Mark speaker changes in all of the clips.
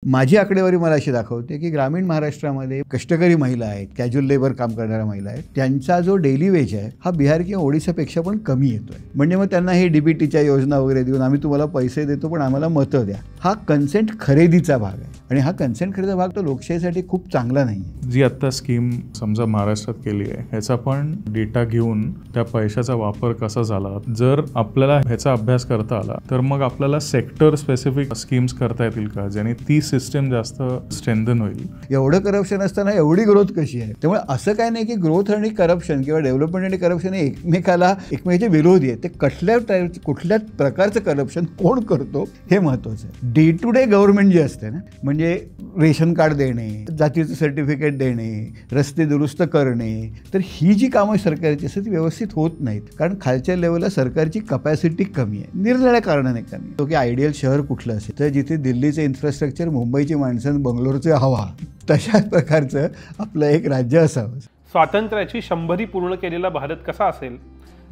Speaker 1: माझी आकडेवारी मला अशी दाखवते की ग्रामीण महाराष्ट्रामध्ये कष्टकरी महिला आहेत, कॅज्युअल लेबर काम करणाऱ्या महिला आहेत, त्यांचा जो डेली वेज आहे हा बिहार किंवा ओडिशापेक्षा पण कमी येतोय. म्हणजे मग त्यांना हे डीबीटीच्या योजना वगैरे देऊन आम्ही तुम्हाला पैसे देतो पण आम्हाला मतं द्या, हा कन्सेंट खरेदीचा भाग आहे. आणि हा कन्सेंट खरेदीचा भाग तो लोकशाहीसाठी खूप चांगला नाही आहे.
Speaker 2: जी आत्ता स्कीम समजा महाराष्ट्रात केली आहे ह्याचा पण डेटा घेऊन त्या पैशाचा वापर कसा झाला, जर आपल्याला ह्याचा अभ्यास करता आला तर मग आपल्याला सेक्टर स्पेसिफिक स्कीम्स करता येतील का, ज्याने ती सिस्टम जास्त स्ट्रेंथन होईल.
Speaker 1: एवढं करप्शन असताना एवढी ग्रोथ कशी आहे? त्यामुळे असं काय नाही की ग्रोथ आणि करप्शन किंवा डेव्हलपमेंट आणि करप्शन हे एकमेकाचे विरोधी आहे. ते कुठल्या प्रकारचं करप्शन कोण करतो हे महत्त्वाचं आहे. डे टू डे गव्हर्नमेंट जे असते ना, म्हणजे रेशन कार्ड देणे, जातीचं सर्टिफिकेट देणे, रस्ते दुरुस्त करणे, तर ही जी कामं सरकारची असतात ती व्यवस्थित होत नाहीत. कारण खालच्या लेवलला सरकारची कपॅसिटी कमी आहे, निरनिराळ्या कारणाने कमी आहे. की आयडियल शहर कुठलं असेल तर जिथे दिल्लीचं इन्फ्रास्ट्रक्चर, मुंबईची माणसं, बंगलोरचे हवा, तशाच प्रकारचं आपलं एक राज्य असावं.
Speaker 3: स्वातंत्र्याची 100री पूर्ण केलेला भारत कसा असेल?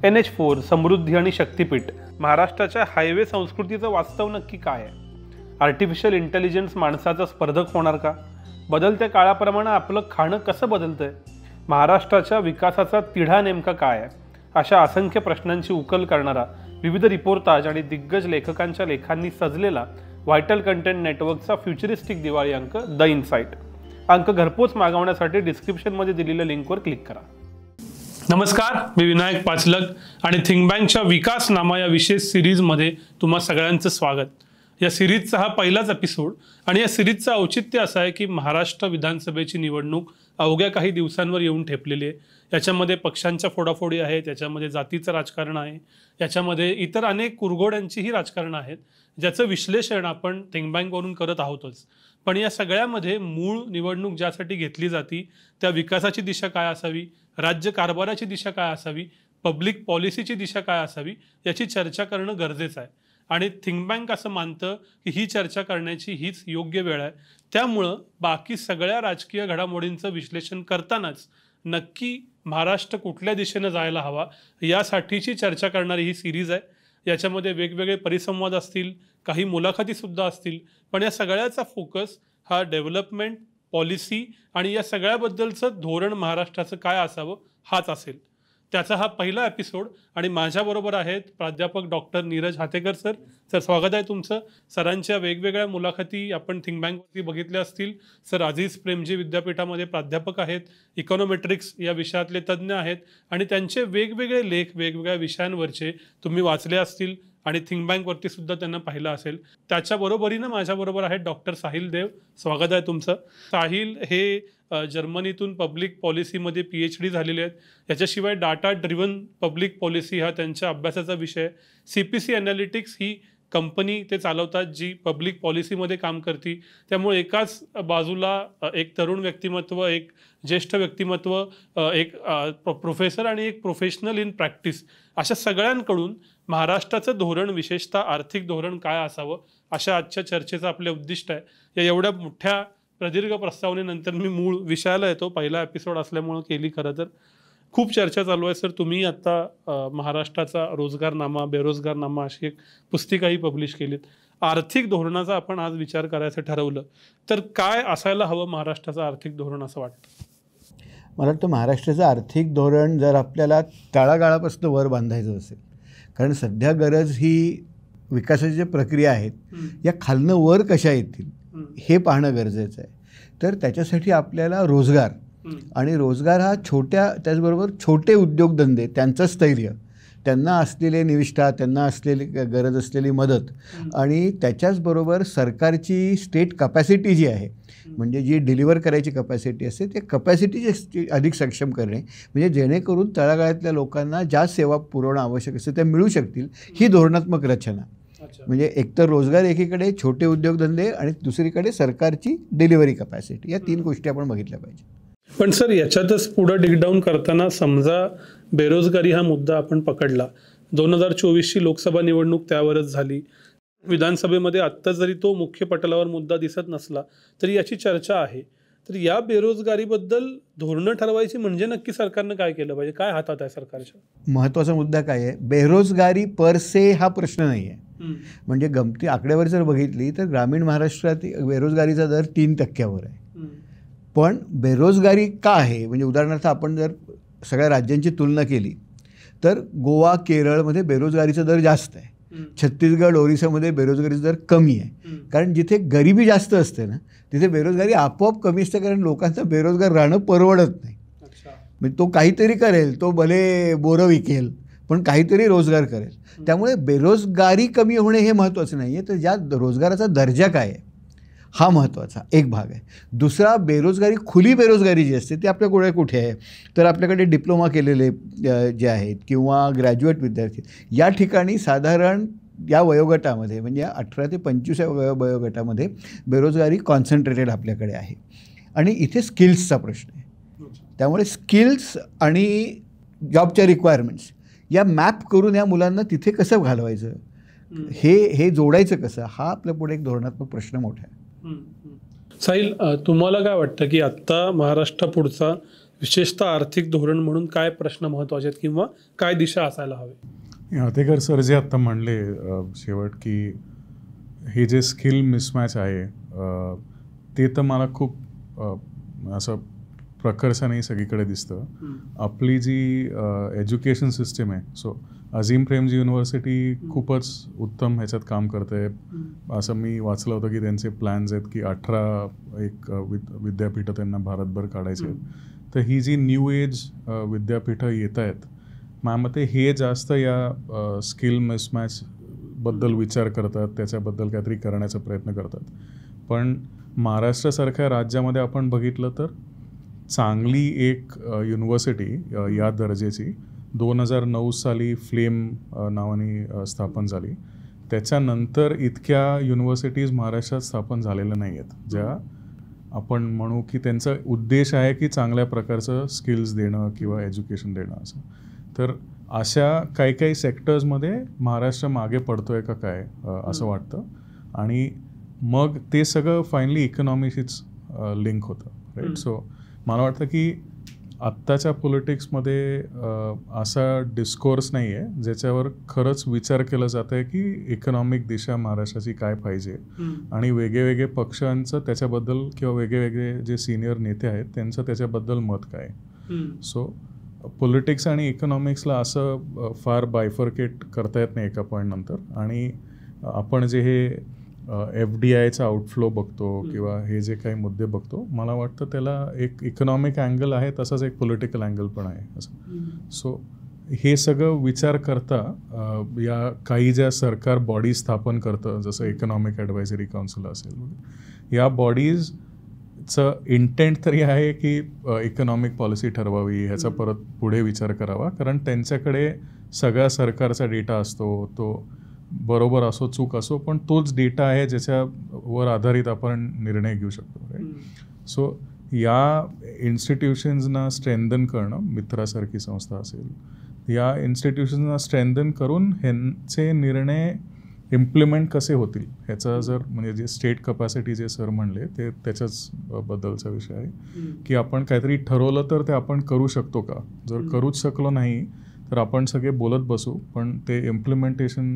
Speaker 3: NH4, समृद्धी आणि शक्तीपीठ, महाराष्ट्राच्या हायवे संस्कृतीचं वास्तव नक्की काय आहे? आर्टिफिशियल इंटेलिजन्स माणसाचा स्पर्धक होणार का? बदलत्या काळाप्रमाणे आपलं खाणं कसं बदलतंय? महाराष्ट्राच्या विकासाचा तिढा नेमका काय आहे? अशा असंख्य प्रश्नांची उकल करणारा विविध रिपोर्टाज आणि दिग्गज लेखकांच्या लेखांनी सजलेला व्हायटल कंटेंट नेटवर्कचा फ्युचरिस्टिक दिवाळी अंक द इनसाइट. अंक घरपोच मागवण्यासाठी डिस्क्रिप्शनमध्ये दिलेल्या लिंकवर क्लिक करा. नमस्कार, मी विनायक पाचलग आणि थिंक बँकच्या विकास नामा या विशेष सिरीजमध्ये तुम्हा सगळ्यांचं स्वागत. या सिरीजचा हा पहिलाच एपिसोड आणि या सिरीजचं औचित्य असं आहे की महाराष्ट्र विधानसभेची निवडणूक अवघ्या काही दिवसांवर येऊन ठेपलेली आहे. याच्यामध्ये पक्षांच्या फोडाफोडी आहेत, याच्यामध्ये जातीचं राजकारण आहे, याच्यामध्ये इतर अनेक कुरघोड्यांचीही राजकारणं आहेत, ज्याचं विश्लेषण आपण थिंक बँकवरून करत आहोतच. पण या सगळ्यामध्ये मूळ निवडणूक ज्यासाठी घेतली जाती त्या विकासाची दिशा काय असावी, राज्य कारभाराची दिशा काय असावी, पब्लिक पॉलिसीची दिशा काय असावी याची चर्चा करणं गरजेचं आहे. आणि थिंक बँक असं मानतं की ही चर्चा करण्याची हीच योग्य वेळ आहे. त्यामुळं बाकी सगळ्या राजकीय घडामोडींचं विश्लेषण करतानाच नक्की महाराष्ट्र कुठल्या दिशेनं जायला हवा यासाठीची चर्चा करणारी ही सिरीज आहे. याच्यामध्ये वेगवेगळे परिसंवाद असतील, काही मुलाखतीसुद्धा असतील, पण या सगळ्याचा फोकस हा डेव्हलपमेंट, पॉलिसी आणि या सगळ्याबद्दलचं धोरण महाराष्ट्राचं काय असावं हाच असेल. त्याचा हा पहिला एपिसोड आणि माझ्याबरोबर आहेत प्राध्यापक डॉक्टर नीरज हातेकर सर. सर, स्वागत आहे तुमचं. सरांच्या वेगवेगळ्या मुलाखती आपण थिंक बँकवरती बघितल्या असतील. सर अझीज प्रेमजी विद्यापीठामध्ये प्राध्यापक आहेत, इकॉनॉमेट्रिक्स या विषयातले तज्ज्ञ आहेत आणि त्यांचे वेगवेगळे लेख वेगवेगळ्या विषयांवरचे तुम्ही वाचले असतील आणि थिंक बँकवरती सुद्धा त्यांना पाहिलं असेल. त्याच्याबरोबरीनं माझ्याबरोबर आहेत डॉक्टर साहिल देव. स्वागत आहे तुमचं. साहिल हे जर्मनीतून पब्लिक पॉलिसीमध्ये PhD झालेले आहेत. याच्याशिवाय डाटा ड्रिव्हन पब्लिक पॉलिसी हा त्यांच्या अभ्यासाचा विषय. CPC ॲनालिटिक्स ही कंपनी ते चालवतात जी पब्लिक पॉलिसीमध्ये काम करते. त्यामुळे एकाच बाजूला एक तरुण व्यक्तिमत्व, एक ज्येष्ठ व्यक्तिमत्व, एक प्रोफेसर आणि एक प्रोफेशनल इन प्रॅक्टिस, अशा सगळ्यांकडून महाराष्ट्राचं धोरण, विशेषतः आर्थिक धोरण काय असावं अशा आजच्या चर्चेचं आपले उद्दिष्ट आहे. या एवढ्या मोठ्या प्रदीर्घ प्रस्तावनेनंतर मी मूळ विषयाला येतो. पहिला एपिसोड असल्यामुळं केली. खरं तर खूप चर्चा चालू आहे. सर, तुम्ही आता महाराष्ट्राचा रोजगारनामा, बेरोजगारनामा अशी एक पुस्तिकाही पब्लिश केलीत. आर्थिक धोरणाचा आपण आज विचार करायचं ठरवलं तर काय असायला हवं महाराष्ट्राचं आर्थिक धोरण असं वाटतं?
Speaker 1: मला वाटतं महाराष्ट्राचं आर्थिक धोरण जर आपल्याला तळागाळापासून वर बांधायचं असेल, कारण सध्या गरज ही विकासाची ज्या प्रक्रिया आहेत या खालनं वर कशा येतील हे पाहणं गरजेचं आहे. तर त्याच्यासाठी आपल्याला रोजगार आणि रोजगार हा त्याचबरोबर छोटे उद्योगधंदे, त्यांचं स्थैर्य, त्यांना असलेले निविष्ठा, त्यांना असलेली गरज असलेली मदत आणि त्याच्याचबरोबर सरकारची स्टेट कपॅसिटी जी आहे, म्हणजे जी डिलिव्हर करायची कपॅसिटी असते ते कपॅसिटीची अधिक सक्षम करणे, म्हणजे जेणेकरून तळागाळातल्या लोकांना ज्या सेवा पुरवणं आवश्यक असते त्या मिळू शकतील, ही धोरणात्मक रचना. म्हणजे एकतर रोजगार एकीकडे, छोटे उद्योगधंदे आणि दुसरीकडे सरकारची डिलिव्हरी कपॅसिटी, या तीन गोष्टी आपण बघितल्या पाहिजे.
Speaker 3: पण सर, याच्यातच पुढं डिगडाऊन करताना समजा बेरोजगारी हा मुद्दा आपण पकडला, 2024ची लोकसभा निवडणूक त्यावरच झाली. विधानसभेमध्ये आत्ता जरी तो मुख्य पटलावर मुद्दा दिसत नसला तरी याची चर्चा आहे. तर या बेरोजगारीबद्दल धोरणं ठरवायची म्हणजे नक्की सरकारनं काय केलं पाहिजे? काय हातात आहे सरकारच्या?
Speaker 1: महत्त्वाचा मुद्दा काय आहे? बेरोजगारी पर से हा प्रश्न नाही आहे. म्हणजे गमती आकड्यावर जर बघितली तर ग्रामीण महाराष्ट्रात बेरोजगारीचा दर 3% आहे. पण बेरोजगारी का आहे, म्हणजे उदाहरणार्थ आपण जर सगळ्या राज्यांची तुलना केली तर गोवा केरळमध्ये बेरोजगारीचा दर जास्त आहे, छत्तीसगड ओरिसामध्ये बेरोजगारीचा दर कमी आहे. कारण जिथे गरिबी जास्त असते ना तिथे बेरोजगारी आपोआप कमी असते, कारण लोकांचा बेरोजगार राहणं परवडत नाही. म्हणजे तो काहीतरी करेल, तो भले बोरं विकेल पण काहीतरी रोजगार करेल. त्यामुळे बेरोजगारी कमी होणे हे महत्त्वाचं नाही आहे, तर ज्या रोजगाराचा दर्जा काय आहे हा महत्त्वाचा एक भाग आहे. दुसरा, बेरोजगारी खुली बेरोजगारी जी असते ती आपल्याकडे कुठे आहे, तर आपल्याकडे डिप्लोमा केलेले जे आहेत किंवा ग्रॅज्युएट विद्यार्थी या ठिकाणी साधारण या वयोगटामध्ये म्हणजे 18 ते 25 या वयोगटामध्ये बेरोजगारी कॉन्सन्ट्रेटेड आपल्याकडे आहे. आणि इथे स्किल्सचा प्रश्न आहे. त्यामुळे स्किल्स आणि जॉबच्या रिक्वायरमेंट्स या मॅप करून या मुलांना तिथे कसं घालवायचं, हे जोडायचं कसं, हा आपल्या पुढे एक धोरणात्मक प्रश्न मोठा आहे.
Speaker 3: साहिल, तुम्हाला काय वाटतं की आत्ता महाराष्ट्रापुढचा विशेषतः आर्थिक धोरण म्हणून काय प्रश्न महत्त्वाचे आहेत किंवा काय दिशा असायला हवी?
Speaker 2: हातेकर सर जे आत्ता म्हणले शेवट की हे जे स्किल मिसमॅच आहे ते तर मला खूप असं प्रकर्षाने सगळीकडे दिसतं. आपली जी एज्युकेशन सिस्टीम आहे, सो अझीम प्रेमजी युनिव्हर्सिटी खूपच उत्तम ह्याच्यात काम करते. असं मी वाचलं होतं की त्यांचे प्लॅन्स आहेत की 18 विद्यापीठं त्यांना भारतभर काढायचे आहेत. तर ही जी न्यू एज विद्यापीठं येत आहेत माझ्या मते हे जास्त या स्किल मिसमॅचबद्दल विचार करतात, त्याच्याबद्दल काहीतरी करण्याचा प्रयत्न करतात. पण महाराष्ट्रासारख्या राज्यामध्ये आपण बघितलं तर चांगली एक युनिव्हर्सिटी या दर्जाची 2009 साली फ्लेम नावाने स्थापन झाली. त्याच्यानंतर इतक्या युनिव्हर्सिटीज महाराष्ट्रात स्थापन झालेल्या नाही आहेत ज्या आपण म्हणू की त्यांचा उद्देश आहे की चांगल्या प्रकारचं स्किल्स देणं किंवा एज्युकेशन देणं असं. तर अशा काही काही सेक्टर्समध्ये महाराष्ट्र मागे पडतो आहे का काय असं वाटतं. आणि मग ते सगळं फायनली इकॉनॉमीशीच लिंक होतं, राईट. सो मला वाटतं की आत्ताच्या पॉलिटिक्समध्ये असा डिस्कोर्स नाही आहे ज्याच्यावर खरंच विचार केला जात आहे की इकॉनॉमिक दिशा महाराष्ट्राची काय पाहिजे आणि वेगळे पक्षांचं त्याच्याबद्दल किंवा वेगळे जे सिनियर नेते आहेत त्यांचं त्याच्याबद्दल मत काय. सो पॉलिटिक्स आणि इकॉनॉमिक्सला असं फार बायफर्केट करता येत नाही एका पॉईंटनंतर. आणि आपण जे हे FDIचा आउटफ्लो बघतो किंवा हे जे काही मुद्दे बघतो मला वाटतं त्याला एक इकॉनॉमिक अँगल आहे तसाच एक पॉलिटिकल अँगल पण आहे असं. सो हे सगळं विचार करता या काही ज्या सरकार बॉडी स्थापन करतं जसं इकॉनॉमिक ॲडवायझरी काउन्सिल असेल या बॉडीजचं इंटेंट तरी आहे की इकॉनॉमिक पॉलिसी ठरवावी ह्याचा परत पुढे विचार करावा. कारण त्यांच्याकडे सगळ्या सरकारचा डेटा असतो, तो बरोबर असो चूक असो पण तोच डेटा आहे ज्याच्यावर आधारित आपण निर्णय घेऊ शकतो, राईट. सो या इन्स्टिट्यूशन्सना स्ट्रेंथन करणं, मित्रासारखी संस्था असेल, या इन्स्टिट्यूशन्सना स्ट्रेंथन करून ह्यांचे निर्णय इम्प्लिमेंट कसे होतील ह्याचा जर म्हणजे जे स्टेट कपॅसिटी जे सर म्हणले ते त्याच्याच बद्दलचा विषय आहे की आपण काहीतरी ठरवलं तर ते आपण करू शकतो का. जर करूच शकलो नाही तर आपण सगळे बोलत बसू पण ते इम्प्लिमेंटेशन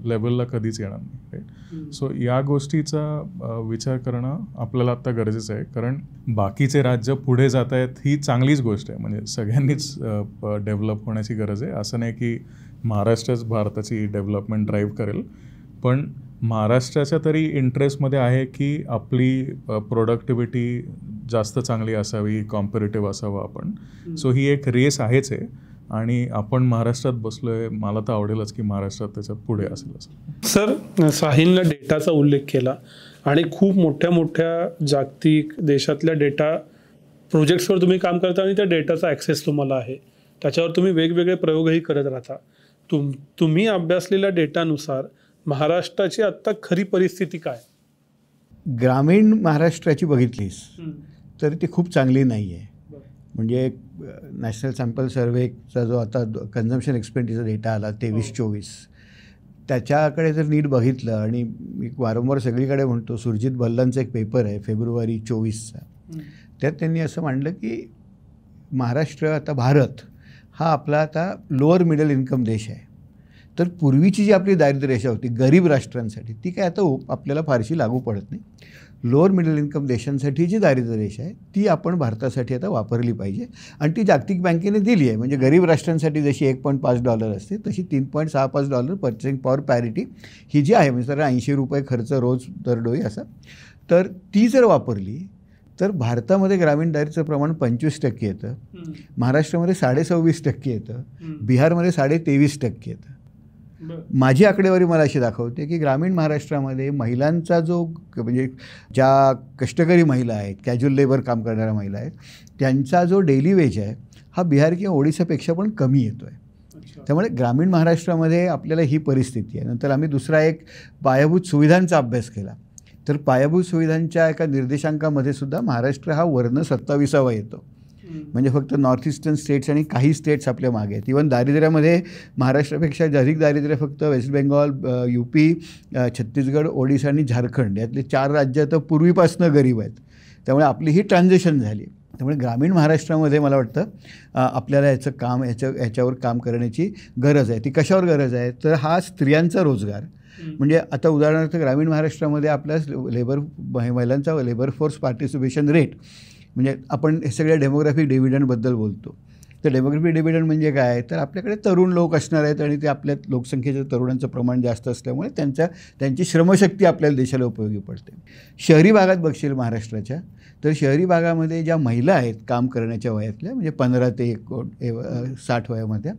Speaker 2: लेवलला कधीच येणार नाही, राईट. सो या गोष्टीचा विचार करणं आपल्याला आत्ता गरजेचं आहे. कारण बाकीचे राज्य पुढे जात आहेत ही चांगलीच गोष्ट आहे, म्हणजे सगळ्यांनीच डेव्हलप होण्याची गरज आहे. असं नाही की महाराष्ट्रच भारताची डेव्हलपमेंट ड्राईव्ह करेल, पण महाराष्ट्राच्या तरी इंटरेस्टमध्ये आहे की आपली प्रोडक्टिव्हिटी जास्त चांगली असावी, कॉम्पेरेटिव्ह असावं आपण. सो ही एक रेस आहेच आहे आणि आपण महाराष्ट्रात बसलोय, मला तर आवडेलच की महाराष्ट्रात त्याच्यात पुढे असेल असं.
Speaker 3: सर, साहिलनं डेटाचा उल्लेख केला आणि खूप मोठ्या मोठ्या जागतिक देशातल्या डेटा प्रोजेक्ट्सवर तुम्ही काम करता आणि त्या डेटाचा ॲक्सेस तुम्हाला आहे, त्याच्यावर तुम्ही वेगवेगळे प्रयोगही करत राहता. तुम्ही अभ्यासलेल्या डेटानुसार महाराष्ट्राची आत्ता खरी परिस्थिती काय?
Speaker 1: ग्रामीण महाराष्ट्राची बघितलीस तर ती खूप चांगली नाही आहे. म्हणजे नॅशनल सॅम्पल सर्वेचा जो आता कन्झम्पशन एक्सपेंडिचर डेटा आला 23-24 त्याच्याकडे जर नीट बघितलं आणि मी वारंवार सगळीकडे म्हणतो, सुरजित भल्लांचा एक पेपर आहे फेब्रुवारी 24चा, त्यात त्यांनी असं मांडलं की महाराष्ट्र आता भारत हा आपला आता लोअर मिडल इन्कम देश आहे. तर पूर्वीची जी आपली दारिद्र्य रेषा होती गरीब राष्ट्रांसाठी ती काय आता आपल्याला फारशी लागू पडत नाही. लोअर मिडल इन्कम देशांसाठी जी दारिद्र्य रेषा आहे ती आपण भारतासाठी आता वापरली पाहिजे आणि ती जागतिक बँकेने दिली आहे. म्हणजे गरीब राष्ट्रांसाठी जशी $1.5 असते तशी $3.65 पर्चेसिंग पॉवर पॅरिटी ही जी आहे, म्हणजे तर ₹80 खर्च रोज दरडोई असा, तर ती जर वापरली तर भारतामध्ये ग्रामीण दारिद्र्याचं प्रमाण 25% येतं, महाराष्ट्रामध्ये 26.5% येतं, बिहारमध्ये 23.5% येतं. माझी आकडेवारी मला अशी दाखवते की ग्रामीण महाराष्ट्रामध्ये महिलांचा जो म्हणजे ज्या कष्टकरी महिला आहेत, कॅज्युअल लेबर काम करणाऱ्या महिला आहेत, त्यांचा जो डेली वेज आहे हा बिहार किंवा ओडिशापेक्षा पण कमी येतो आहे. त्यामुळे ग्रामीण महाराष्ट्रामध्ये आपल्याला ही परिस्थिती आहे. नंतर आम्ही दुसरा एक पायाभूत सुविधांचा अभ्यास केला, तर पायाभूत सुविधांच्या एका निर्देशांकामध्ये सुद्धा महाराष्ट्र हा वर्ण 27वा येतो. म्हणजे फक्त नॉर्थ ईस्टर्न स्टेट्स आणि काही स्टेट्स आपल्या मागे आहेत. इवन दारिद्र्यामध्ये महाराष्ट्रापेक्षा अधिक दारिद्र्य फक्त वेस्ट बेंगॉल, UP, छत्तीसगड, ओडिशा आणि झारखंड यातले 4 राज्य तर पूर्वीपासून गरीब आहेत. त्यामुळे आपली ही ट्रान्झिशन झाली. त्यामुळे ग्रामीण महाराष्ट्रामध्ये मला वाटतं आपल्याला याचं काम याच्यावर काम करण्याची गरज आहे. ती कशावर गरज आहे तर हा स्त्रियांचा रोजगार. म्हणजे आता उदाहरणार्थ ग्रामीण महाराष्ट्रामध्ये आपल्या महिलांचा लेबर फोर्स पार्टिसिपेशन रेट, म्हणजे आपण हे सगळ्या डेमोग्राफिक डिव्हिडंडबद्दल बोलतो, तर डेमोग्राफिक डिव्हिडंड म्हणजे काय, तर आपल्याकडे तरुण लोक असणार आहेत आणि ते आपल्या लोकसंख्येचं तरुणांचं प्रमाण जास्त असल्यामुळे त्यांची श्रमशक्ती आपल्याला देशाला उपयोगी पडते. शहरी भागात बघशील महाराष्ट्राच्या, तर शहरी भागामध्ये ज्या महिला आहेत काम करण्याच्या वयातल्या, म्हणजे 15 ते 60 वयामध्ये,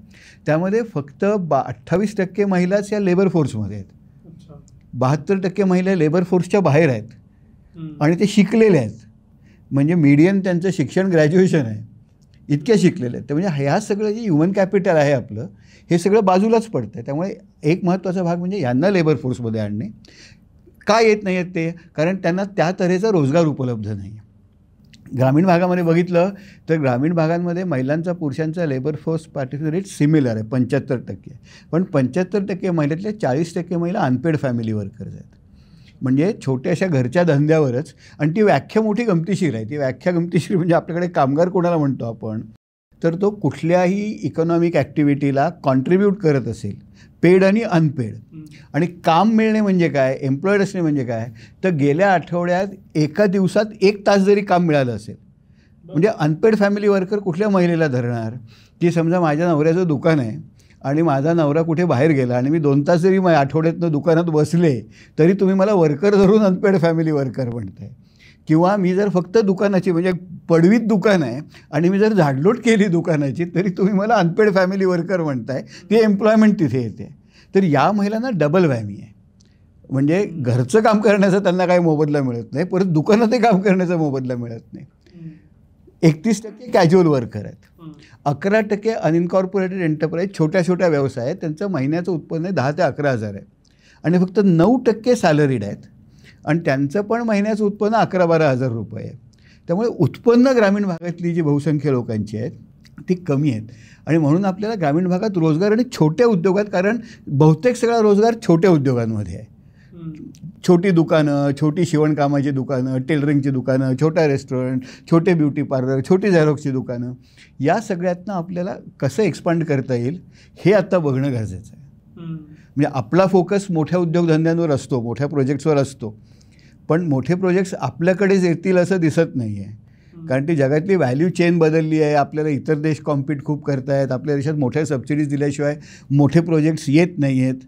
Speaker 1: त्यामध्ये फक्त 28% महिलाच या लेबर फोर्समध्ये आहेत. 72% महिला लेबर फोर्सच्या बाहेर आहेत आणि ते शिकलेले आहेत. म्हणजे मीडियन त्यांचं शिक्षण ग्रॅज्युएशन आहे, इतक्या शिकलेले आहेत. तर म्हणजे ह्या सगळं जे ह्युमन कॅपिटल आहे आपलं, हे सगळं बाजूलाच पडतं आहे. त्यामुळे एक महत्त्वाचा भाग म्हणजे यांना लेबर फोर्समध्ये आणणे. का येत नाही आहेत ते, कारण त्यांना त्या तऱ्हेचा रोजगार उपलब्ध नाही आहे. ग्रामीण भागामध्ये बघितलं तर ग्रामीण भागांमध्ये महिलांचा पुरुषांचा labour force participation rate similar आहे, 75%. पण 75% महिलातल्या 40% महिला अनपेड फॅमिली वर्कर्स आहेत. म्हणजे छोट्याशा घरच्या धंद्यावरच, आणि ती व्याख्या मोठी गमतीशीर आहे. ती व्याख्या गमतीशीर म्हणजे आपल्याकडे कामगार कोणाला म्हणतो आपण, तर तो कुठल्याही इकॉनॉमिक ॲक्टिव्हिटीला कॉन्ट्रीब्यूट करत असेल, पेड आणि अनपेड. आणि काम मिळणे म्हणजे काय, एम्प्लॉईड असणे म्हणजे काय, तर गेल्या आठवड्यात एका दिवसात 1 तास जरी काम मिळालं असेल, म्हणजे अनपेड फॅमिली वर्कर कुठल्या महिलेला धरणार, की समजा माझ्या नवऱ्याचं दुकान आहे आणि माझा नवरा कुठे बाहेर गेला आणि मी 2 तास जरी आठवड्यातनं दुकानात बसले तरी तुम्ही मला वर्कर धरून अनपेड फॅमिली वर्कर म्हणताय. किंवा मी जर फक्त दुकानाची, म्हणजे पडवीत दुकान आहे आणि मी जर झाडलोट केली दुकानाची, तरी तुम्ही मला अनपेड फॅमिली वर्कर म्हणताय. ती एम्प्लॉयमेंट तिथे येते. तर या महिलांना डबल व्हॅमी आहे. म्हणजे घरचं काम करण्याचा त्यांना काही मोबदला मिळत नाही, परत दुकानातही काम करण्याचा मोबदला मिळत नाही. 31% कॅज्युअल वर्कर आहेत, 11% अनइन्कॉर्पोरेटेड एंटरप्राइज, छोट्या छोट्या व्यवसाय आहेत, त्यांचं महिन्याचं उत्पन्न आहे 10 ते 11 हजार आहे. आणि फक्त 9% सॅलरीड आहेत आणि त्यांचं पण महिन्याचं उत्पन्न 11-12 हजार रुपये आहे. त्यामुळे उत्पन्न ग्रामीण भागातली जी बहुसंख्य लोकांची आहेत ती कमी आहेत. आणि म्हणून आपल्याला ग्रामीण भागात रोजगार आणि छोट्या उद्योगात, कारण बहुतेक सगळा रोजगार छोट्या उद्योगांमध्ये आहे. छोटी दुकानं, छोटी शिवणकामाची दुकानं, टेलरिंगची दुकानं, छोटा रेस्टॉरंट, छोटे ब्युटी पार्लर, छोटी झेरॉक्सची दुकानं, या सगळ्यातनं आपल्याला कसं एक्सपांड करता येईल हे आता बघणं गरजेचं आहे. म्हणजे आपला फोकस मोठ्या उद्योगधंद्यांवर असतो, मोठ्या प्रोजेक्ट्सवर असतो, पण मोठे प्रोजेक्ट्स आपल्याकडेच येतील असं दिसत नाही आहे. कारण ती जगातली व्हॅल्यू चेन बदलली आहे. आपल्याला इतर देश कॉम्पीट खूप करतायत. आपल्या देशात मोठ्या सबसिडीज दिल्याशिवाय मोठे प्रोजेक्ट्स येत नाही आहेत.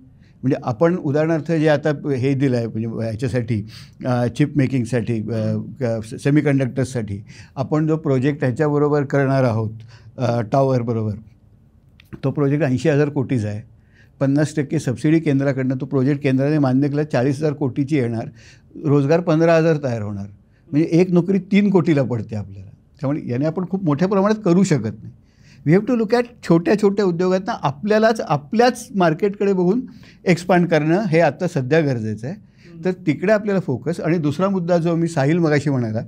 Speaker 1: म्हणजे आपण उदाहरणार्थ जे आता हे दिलं आहे, म्हणजे ह्याच्यासाठी चिप मेकिंगसाठी, सेमीकंडक्टर्ससाठी आपण जो प्रोजेक्ट ह्याच्याबरोबर करणार आहोत टॉवरबरोबर, तो प्रोजेक्ट 80,000 कोटीचा आहे. 50% सबसिडी केंद्राकडनं, तो प्रोजेक्ट केंद्राने मान्य केला, 40,000 कोटीची येणार, रोजगार 15,000 तयार होणार. म्हणजे एक नोकरी 3 कोटीला पडते आपल्याला. त्यामुळे याने आपण खूप मोठ्या प्रमाणात करू शकत नाही. We have to look at छोट्या छोट्या उद्योगांना आपल्याच मार्केटकडे बघून एक्सपांड करणं हे आता सध्या गरजेचं आहे. तर तिकडे आपल्याला फोकस. आणि दुसरा मुद्दा जो मी साहिल मगाशी म्हणाला,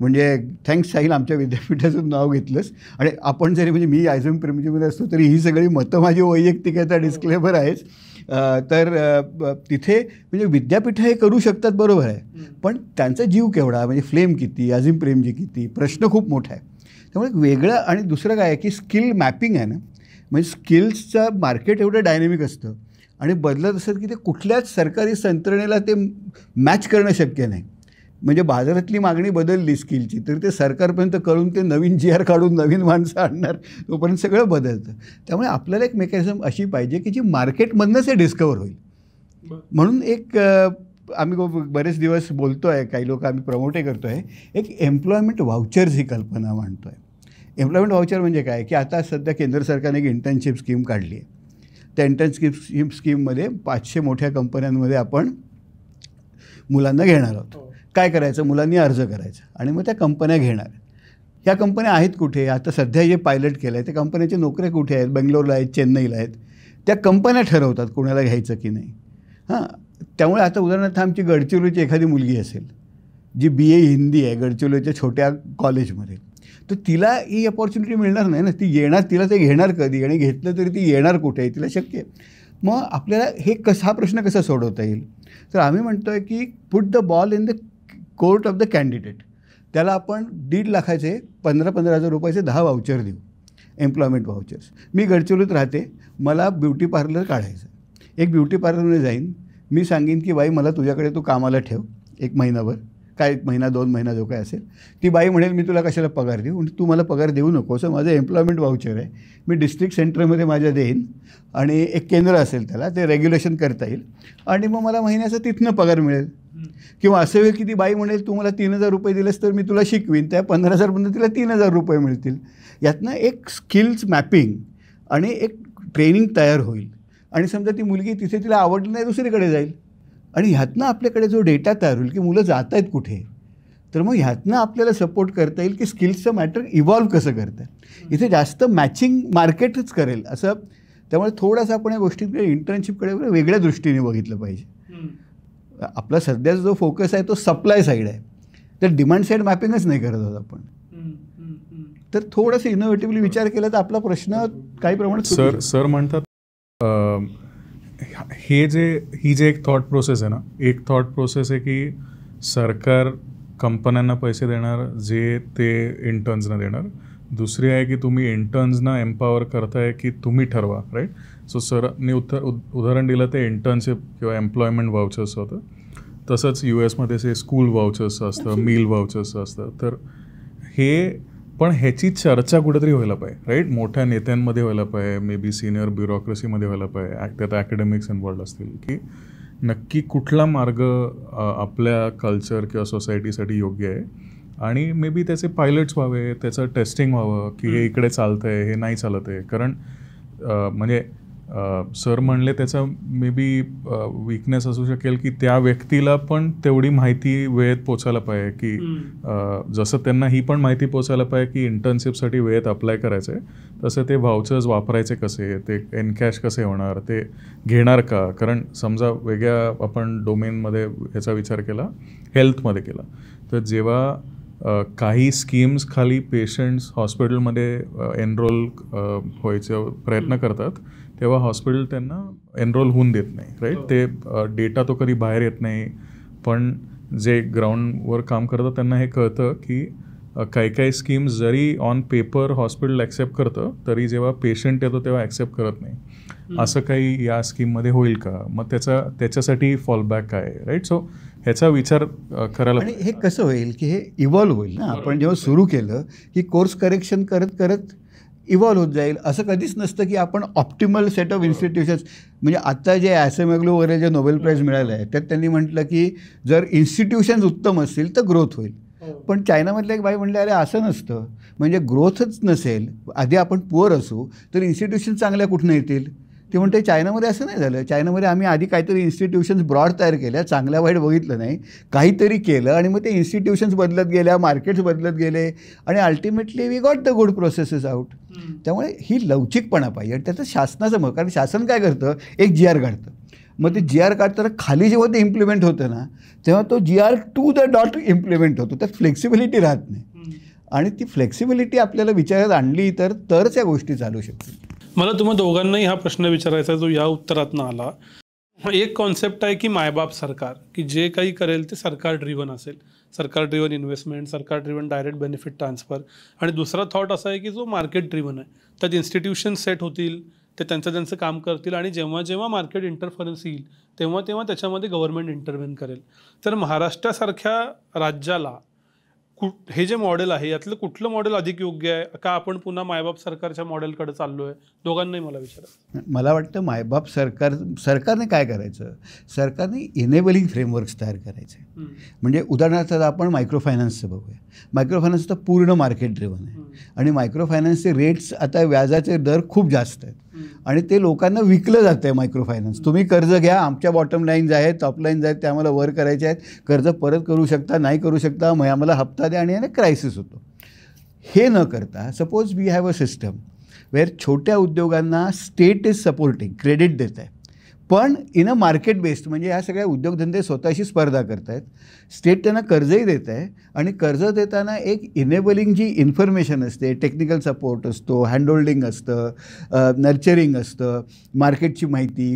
Speaker 1: म्हणजे थँक्स साहिल, आमच्या विद्यापीठाचं नाव घेतलंस. आणि आपण जरी, म्हणजे मी आयझम प्रेमिजीमध्ये असतो तरी ही सगळी मतं माझी वैयक्तिक आहे, डिस्क्लेमर आहेच. तर तिथे म्हणजे विद्यापीठं हे करू शकतात, बरोबर आहे, पण त्यांचा जीव केवढा, म्हणजे फ्लेम किती, अझीम प्रेमजी किती, प्रश्न खूप मोठा आहे. त्यामुळे वेगळं. आणि दुसरं काय आहे की स्किल मॅपिंग आहे ना, म्हणजे स्किल्सचं मार्केट एवढं डायनेमिक असतं आणि बदलत असेल की ते कुठल्याच सरकारी यंत्रणेला ते मॅच करणं शक्य नाही. म्हणजे बाजारातली मागणी बदलली स्किलची तर ते सरकारपर्यंत कळून ते नवीन GR काढून नवीन माणसं आणणार, तोपर्यंत सगळं बदलतं. त्यामुळे आपल्याला एक मेकॅनिझम अशी पाहिजे की जी मार्केटमधनंच हे डिस्कवर होईल. म्हणून एक आम्ही बरेच दिवस बोलतो आहे, काही लोक आम्ही प्रमोटही करतो आहे, एक एम्प्लॉयमेंट व्हाउचर्स ही कल्पना मांडतो आहे. एम्प्लॉयमेंट व्हाउचर म्हणजे काय की आता सध्या केंद्र सरकारने एक इंटर्नशिप स्कीम काढली आहे. त्या इंटर्नशिप स्कीममध्ये 500 मोठ्या कंपन्यांमध्ये आपण मुलांना घेणार आहोत. काय करायचं, मुलांनी अर्ज करायचा आणि मग त्या कंपन्या घेणार. ह्या कंपन्या आहेत कुठे, आता सध्या जे पायलट केलं आहे त्या कंपन्याच्या नोकऱ्या कुठे आहेत, बेंगलोरला आहेत, चेन्नईला आहेत. त्या कंपन्या ठरवतात कोणाला घ्यायचं की नाही. त्यामुळे आता उदाहरणार्थ आमची गडचिरोलीची एखादी मुलगी असेल जी BA हिंदी आहे गडचिरोलीच्या छोट्या कॉलेजमध्ये, तर तिला ही अपॉर्च्युनिटी मिळणार नाही ना. ती येणार, तिला ते घेणार कधी आणि घेतलं तरी ती येणार कुठे आहे, तिला शक्य आहे. मग आपल्याला हा प्रश्न कसा सोडवता येईल, तर आम्ही म्हणतो आहे की put the ball in the court of the candidate. त्याला आपण 1.5 लाखाचे 15,000 रुपयाचे 10 वाउचर देऊ, एम्प्लॉयमेंट व्हाउचर्स. मी गडचिरोलीत राहते, मला ब्युटी पार्लर काढायचं. एक ब्युटी पार्लरमध्ये जाईन, मी सांगेन की बाई मला तुझ्याकडे तू कामाला ठेव 1 महिनाभर, काय 1 महिना 2 महिना जो काय असेल. ती बाई म्हणेल मी तुला कशाला पगार देऊ, आणि तू मला पगार देऊ नको, असं माझं एम्प्लॉयमेंट व्हाउचर आहे, मी डिस्ट्रिक्ट सेंटरमध्ये माझ्या देईन आणि एक केंद्र असेल त्याला ते रेग्युलेशन करता येईल आणि मग मला महिन्याचा तिथनं पगार मिळेल. किंवा असं वेळ की ती बाई म्हणेल तू मला 3,000 रुपये दिलेस तर मी तुला शिकवीन, त्या 15,000 तिला 3,000 रुपये मिळतील. यातनं एक स्किल्स मॅपिंग आणि एक ट्रेनिंग तयार होईल आणि समजा ती मुलगी तिथे तिला आवडली नाही दुसरीकडे जाईल आणि ह्यातनं आपल्याकडे जो डेटा तयार होईल की मुलं जात आहेत कुठे, तर मग ह्यातनं आपल्याला सपोर्ट करता येईल की स्किल्सचं मॅटर इव्हॉल्व कसं करतं. इथे जास्त मॅचिंग मार्केटच करेल असं. त्यामुळे थोडंसं आपण या गोष्टीकडे इंटर्नशिपकडे वेगळ्या दृष्टीने बघितलं पाहिजे. आपला सध्याचा जो फोकस आहे तो सप्लाय साईड आहे, तर डिमांड साईड मॅपिंगच नाही करत आहोत आपण. तर थोडंसं इनोव्हेटिव्हली विचार केला तर आपला प्रश्न काही प्रमाणात
Speaker 2: सर म्हणतात ही जे एक थॉट प्रोसेस आहे ना, एक थॉट प्रोसेस आहे की सरकार कंपन्यांना पैसे देणार जे ते इंटर्न्सना देणार. दुसरी आहे की तुम्ही इंटर्न्सना एम्पॉवर करताय की तुम्ही ठरवा, राईट. सो सरने उदाहरण दिलं ते इंटर्नशिप किंवा एम्प्लॉयमेंट व्हाउचर्स होतं. तसंच US मध्ये स्कूल व्हाउचर्स असतं, मील व्हाउचर्स असतं. तर हे पण ह्याची चर्चा कुठेतरी व्हायला पाहिजे, राईट. मोठ्या नेत्यांमध्ये व्हायला पाहिजे, मे बी सिनियर ब्युरोक्रेसीमध्ये व्हायला पाहिजे, त्यात ॲकॅडमिक्स इन्व्हॉल्ड असतील की नक्की कुठला मार्ग आपल्या कल्चर किंवा सोसायटीसाठी योग्य आहे आणि मे बी त्याचे पायलट्स व्हावे, त्याचं टेस्टिंग व्हावं की हे इकडे चालतं आहे, हे नाही चालत आहे. कारण म्हणजे सर म्हणले त्याचा मे बी वीकनेस असू शकेल की त्या व्यक्तीला पण तेवढी माहिती वेळेत पोचायला पाहिजे की जसं त्यांना ही पण माहिती पोचायला पाहिजे की इंटर्नशिपसाठी वेळेत अप्लाय करायचं आहे, तसं ते व्हाउचर्स वापरायचे कसे, ते एनकॅश कसे होणार, ते घेणार का. कारण समजा वेगळ्या आपण डोमेनमध्ये ह्याचा विचार केला, हेल्थमध्ये केला, तर जेव्हा काही स्कीम्स खाली पेशंट्स हॉस्पिटलमध्ये एनरोल व्हायचे प्रयत्न करतात तेव्हा हॉस्पिटल त्यांना एनरोल होऊन देत नाही, राईट. ते डेटा तो कधी बाहेर येत नाही, पण जे ग्राउंडवर काम करतात त्यांना हे कळतं की काही स्कीम्स जरी ऑन पेपर हॉस्पिटल ॲक्सेप्ट करतं तरी जेव्हा पेशंट येतो तेव्हा ॲक्सेप्ट करत नाही. असं काही या स्कीममध्ये होईल का, मग त्याच्यासाठी फॉलबॅक काय, राईट. सो ह्याचा विचार करायला.
Speaker 1: आणि हे कसं होईल की हे इव्हॉल्व होईल ना. आपण जेव्हा सुरू केलं की कोर्स करेक्शन करत करत इव्हॉल्व होत जाईल. असं कधीच नसतं की आपण ऑप्टिमल सेट ऑफ इन्स्टिट्यूशन्स, म्हणजे आत्ता जे ASEMEGLO वगैरे जे नोबेल प्राईज मिळालं आहे त्यात त्यांनी म्हटलं की जर इन्स्टिट्यूशन्स उत्तम असतील तर ग्रोथ होईल. पण चायनामधले एक बाई म्हणले अरे असं नसतं, म्हणजे ग्रोथच नसेल, आधी आपण पुअर असू तर इन्स्टिट्यूशन चांगल्या कुठनं येतील. ते म्हणते चायनामध्ये असं नाही झालं. चायनामध्ये आम्ही आधी काहीतरी इन्स्टिट्यूशन्स ब्रॉड तयार केल्या, चांगल्या वाईट बघितलं नाही, काहीतरी केलं आणि मग ते इन्स्टिट्यूशन्स बदलत गेल्या, मार्केट्स बदलत गेले आणि ultimately we got the good processes out. त्यामुळे ही लवचिकपणा पाहिजे आणि त्याचं शासनाचं मग, कारण शासन काय करतं, एक GR काढतं, मग ते GR काढताना खाली जेव्हा ते इम्प्लिमेंट होतं ना तेव्हा तो GR to the dot implement होतो, त्यात फ्लेक्सिबिलिटी राहत नाही. आणि ती फ्लेक्सिबिलिटी आपल्याला विचारात आणली तरच या गोष्टी चालू शकतील.
Speaker 3: मला तुम्हा दोघांनाही हा प्रश्न विचारायचा जो या उत्तरातनं आला. एक कॉन्सेप्ट आहे की मायबाप सरकार, की जे काही करेल ते सरकार ड्रिव्हन असेल, सरकार ड्रिव्हन इन्व्हेस्टमेंट, सरकार ड्रिव्हन डायरेक्ट बेनिफिट ट्रान्सफर. आणि दुसरा थॉट असा आहे की जो मार्केट ड्रिव्हन आहे, त्यात इन्स्टिट्यूशन सेट होतील, ते त्यांचं काम करतील आणि जेव्हा जेव्हा मार्केट इंटरफरन्स येईल तेव्हा तेव्हा त्याच्यामध्ये गव्हर्नमेंट इंटरव्हेन करेल. तर महाराष्ट्रासारख्या राज्याला हे जे मॉडेल आहे यातलं कुठलं मॉडेल अधिक योग्य आहे का आपण पुन्हा मायबाप सरकारच्या मॉडेलकडे चाललोय? दोघांनाही मला विचारा.
Speaker 1: मला वाटतं मायबाप सरकारने काय करायचं, सरकारने इनेबलिंग फ्रेमवर्क्स तयार करायचे. म्हणजे उदाहरणार्थ आपण मायक्रो फायनान्सचं बघूया. मायक्रो फायनान्स तर पूर्ण मार्केट ड्रिव्हन आहे आणि मायक्रो फायनान्सचे रेट्स आता व्याजाचे दर खूप जास्त आहेत आणि ते लोकांना विकलं जातं आहे. मायक्रो फायनान्स तुम्ही कर्ज घ्या, आमच्या बॉटम लाईन्स आहेत, टॉप लाईन्स आहेत, ते आम्हाला वर करायचे आहेत, कर्ज परत करू शकता नाही करू शकता, मग आम्हाला हप्ता द्या आणि याने क्रायसिस होतो. हे न करता suppose we have a system where छोट्या उद्योगांना स्टेट इज सपोर्टिंग, क्रेडिट देत आहे, पण इन अ मार्केट बेस्ड, म्हणजे ह्या सगळ्या उद्योगधंदे स्वतःशी स्पर्धा करत आहेत. स्टेट त्यांना कर्जही देत आहे आणि कर्ज देताना एक इनेबलिंग जी इन्फॉर्मेशन असते, टेक्निकल सपोर्ट असतो, हँडहोल्डिंग असतं, नर्चरिंग असतं, मार्केटची माहिती,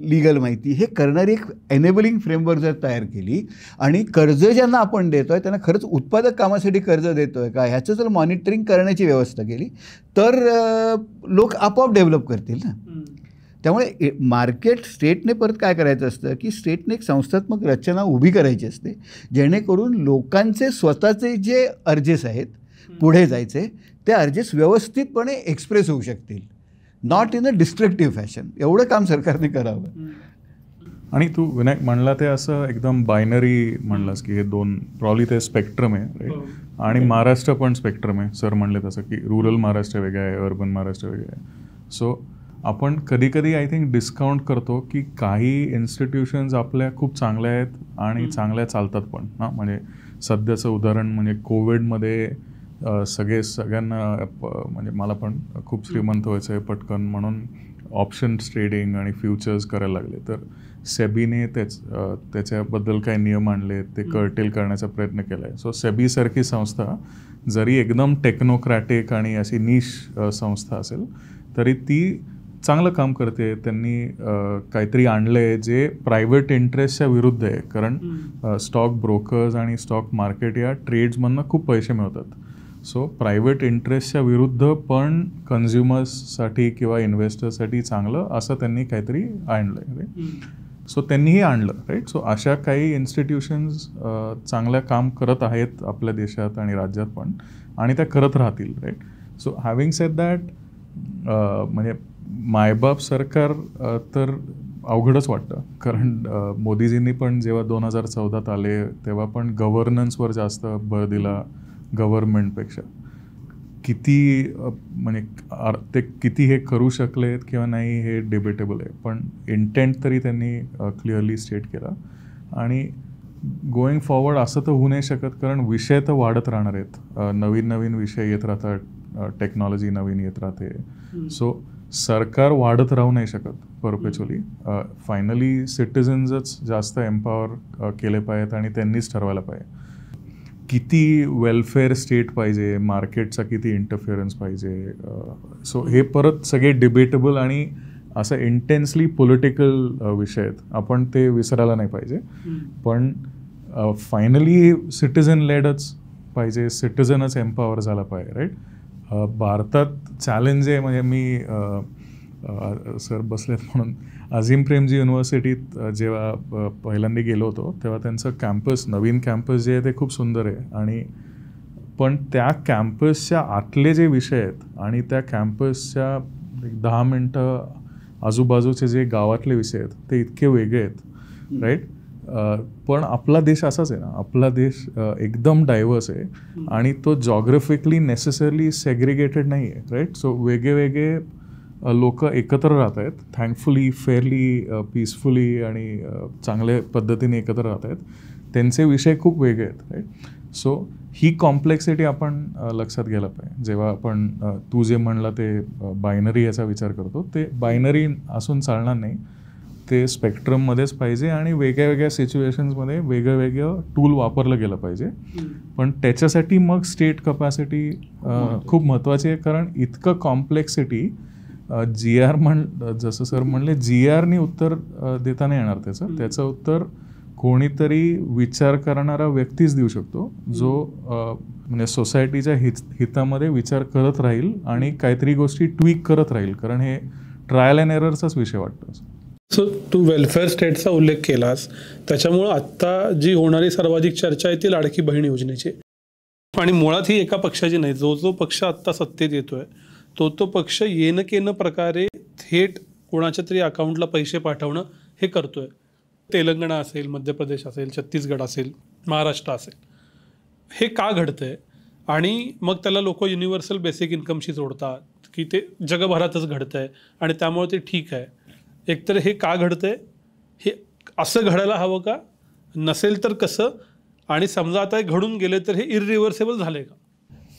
Speaker 1: लीगल माहिती, हे करणारी एक एनेबलिंग फ्रेमवर्क जर तयार केली आणि कर्ज ज्यांना आपण देतो आहे त्यांना खरंच उत्पादक कामासाठी कर्ज देतो आहे का ह्याचं जर मॉनिटरिंग करण्याची व्यवस्था केली तर लोक आपोआप डेव्हलप करतील ना. त्यामुळे मार्केट स्टेटने परत काय करायचं असतं की स्टेटने एक संस्थात्मक रचना उभी करायची असते जेणेकरून लोकांचे स्वतःचे जे अर्जेस आहेत पुढे जायचे ते अर्जेस व्यवस्थितपणे एक्सप्रेस होऊ शकतील, not in a destructive fashion. एवढं काम सरकारने करावं.
Speaker 2: आणि तू विनायक म्हणला ते असं एकदम बायनरी म्हणलास की हे दोन प्रॉब्ली ते स्पेक्ट्रम आहे राईट. आणि महाराष्ट्र पण स्पेक्ट्रम आहे. सर म्हणले तसं की रूरल महाराष्ट्र वेगळं आहे, अर्बन महाराष्ट्र वेगळं आहे. सो आपण कधी आय थिंक डिस्काउंट करतो की काही इन्स्टिट्यूशन्स आपल्या खूप चांगल्या आहेत आणि चांगल्या चालतात पण. हां, म्हणजे सध्याचं उदाहरण म्हणजे कोविडमध्ये सगळ्यांना म्हणजे मला पण खूप श्रीमंत व्हायचं आहे पटकन म्हणून ऑप्शन्स ट्रेडिंग आणि फ्युचर्स करायला लागले. तर सेबीने त्याच्याबद्दल काही नियम आणले, ते कर्टेल करण्याचा प्रयत्न केला आहे. सो सेबीसारखी संस्था जरी एकदम टेक्नोक्रॅटिक आणि अशी निश संस्था असेल तरी ती चांगलं काम करते. त्यांनी काहीतरी आणलं आहे जे प्रायव्हेट इंटरेस्टच्या विरुद्ध आहे. कारण स्टॉक ब्रोकर्स आणि स्टॉक मार्केट या ट्रेड्समधनं खूप पैसे मिळतात. सो प्रायव्हेट इंटरेस्टच्या विरुद्ध पण कन्झ्युमर्ससाठी किंवा इन्व्हेस्टर्ससाठी चांगलं असं त्यांनी काहीतरी आणलं आहे राईट. सो त्यांनीही आणलं राईट. सो अशा काही इन्स्टिट्यूशन्स चांगलं काम करत आहेत आपल्या देशात आणि राज्यात पण आणि त्या करत राहतील right. So having said that म्हणजे मायबाप सरकार तर अवघडच वाटतं. कारण मोदीजींनी पण जेव्हा 2014 आले तेव्हा पण गव्हर्नन्सवर जास्त भर दिला गव्हर्नमेंटपेक्षा. किती म्हणजे ते किती हे करू शकलेत किंवा नाही हे डिबेटेबल आहे, पण इंटेंट तरी त्यांनी क्लिअरली स्टेट केला. आणि गोईंग फॉरवर्ड असं तर होऊ नाही शकत कारण विषय तर वाढत राहणार आहेत, नवीन विषय येत राहतात, टेक्नॉलॉजी नवीन येत राहते. सो सरकार वाढत राहू नाही शकत परपेच्युअली. फायनली सिटिझन्सच जास्त एम्पॉवर केले पाहिजेत आणि त्यांनीच ठरवायला पाहिजे किती वेलफेअर स्टेट पाहिजे, मार्केटचा किती इंटरफिअरन्स पाहिजे. सो हे परत सगळे डिबेटेबल आणि असं इंटेन्सली पॉलिटिकल विषय आहेत, आपण ते विसरायला नाही पाहिजे. पण फायनली सिटिझन लेडच पाहिजे, सिटिझनच एम्पॉवर झाला पाहिजे राईट. भारतात चॅलेंज आहे म्हणजे मी सर बसलेत म्हणून अझीम प्रेमजी युनिव्हर्सिटीत जेव्हा पहिल्यांदा गेलो होतो तेव्हा त्यांचं कॅम्पस, नवीन कॅम्पस जे आहे ते खूप सुंदर आहे. आणि पण त्या कॅम्पसच्या आतले जे विषय आहेत आणि त्या कॅम्पसच्या 10 मिनटं आजूबाजूचे जे गावातले विषय आहेत ते इतके वेगळे आहेत राईट. पण आपला देश असाच आहे ना, आपला देश एकदम डायव्हर्स आहे आणि तो जॉग्राफिकली नेसेसरली सेग्रिगेटेड नाही आहे राईट. सो वेगळे लोक एकत्र राहत आहेत, थँकफुली फेअरली पीसफुली आणि चांगल्या पद्धतीने एकत्र राहत आहेत. त्यांचे विषय खूप वेगळे आहेत राईट. सो ही कॉम्प्लेक्सिटी आपण लक्षात घ्यायला पाहिजे जेव्हा आपण तू जे म्हणला ते बायनरी याचा विचार करतो. ते बायनरी असून चालणार नाही, ते स्पेक्ट्रममध्येच पाहिजे आणि वेगळ्या सिच्युएशन्समध्ये वेगळं टूल वापरलं गेलं पाहिजे. पण त्याच्यासाठी मग स्टेट कपॅसिटी खूप महत्त्वाची आहे. कारण इतकं कॉम्प्लेक्सिटी GR जसं सर म्हणले GRनी उत्तर देता नाही येणार. त्याचं उत्तर कोणीतरी विचार करणारा व्यक्तीच देऊ शकतो जो म्हणजे सोसायटीच्या हितामध्ये विचार करत राहील आणि काहीतरी गोष्टी ट्विक करत राहील. कारण हे ट्रायल अँड एररचाच विषय वाटतो.
Speaker 3: सो तू वेलफेअर स्टेटचा उल्लेख केलास, त्याच्यामुळं आत्ता जी होणारी सर्वाधिक चर्चा आहे ती लाडकी बहीण योजनेची, आणि मुळात ही एका पक्षाची नाही. जो जो पक्ष आत्ता सत्तेत येतोय तो पक्ष येणं केनं प्रकारे थेट कोणाच्या तरी अकाउंटला पैसे पाठवणं हे करतोय. तेलंगणा असेल, मध्य प्रदेश असेल, छत्तीसगड असेल, महाराष्ट्र असेल. हे का घडतंय? आणि मग त्याला लोक युनिव्हर्सल बेसिक इन्कमशी जोडतात की ते जगभरातच घडतंय आणि त्यामुळे ते ठीक आहे. एकतर हे का घडतंय, हे असं घडायला हवं का, नसेल तर कसं, आणि समजा आता घडून गेले तर हे इरिव्हर्सेबल झाले का?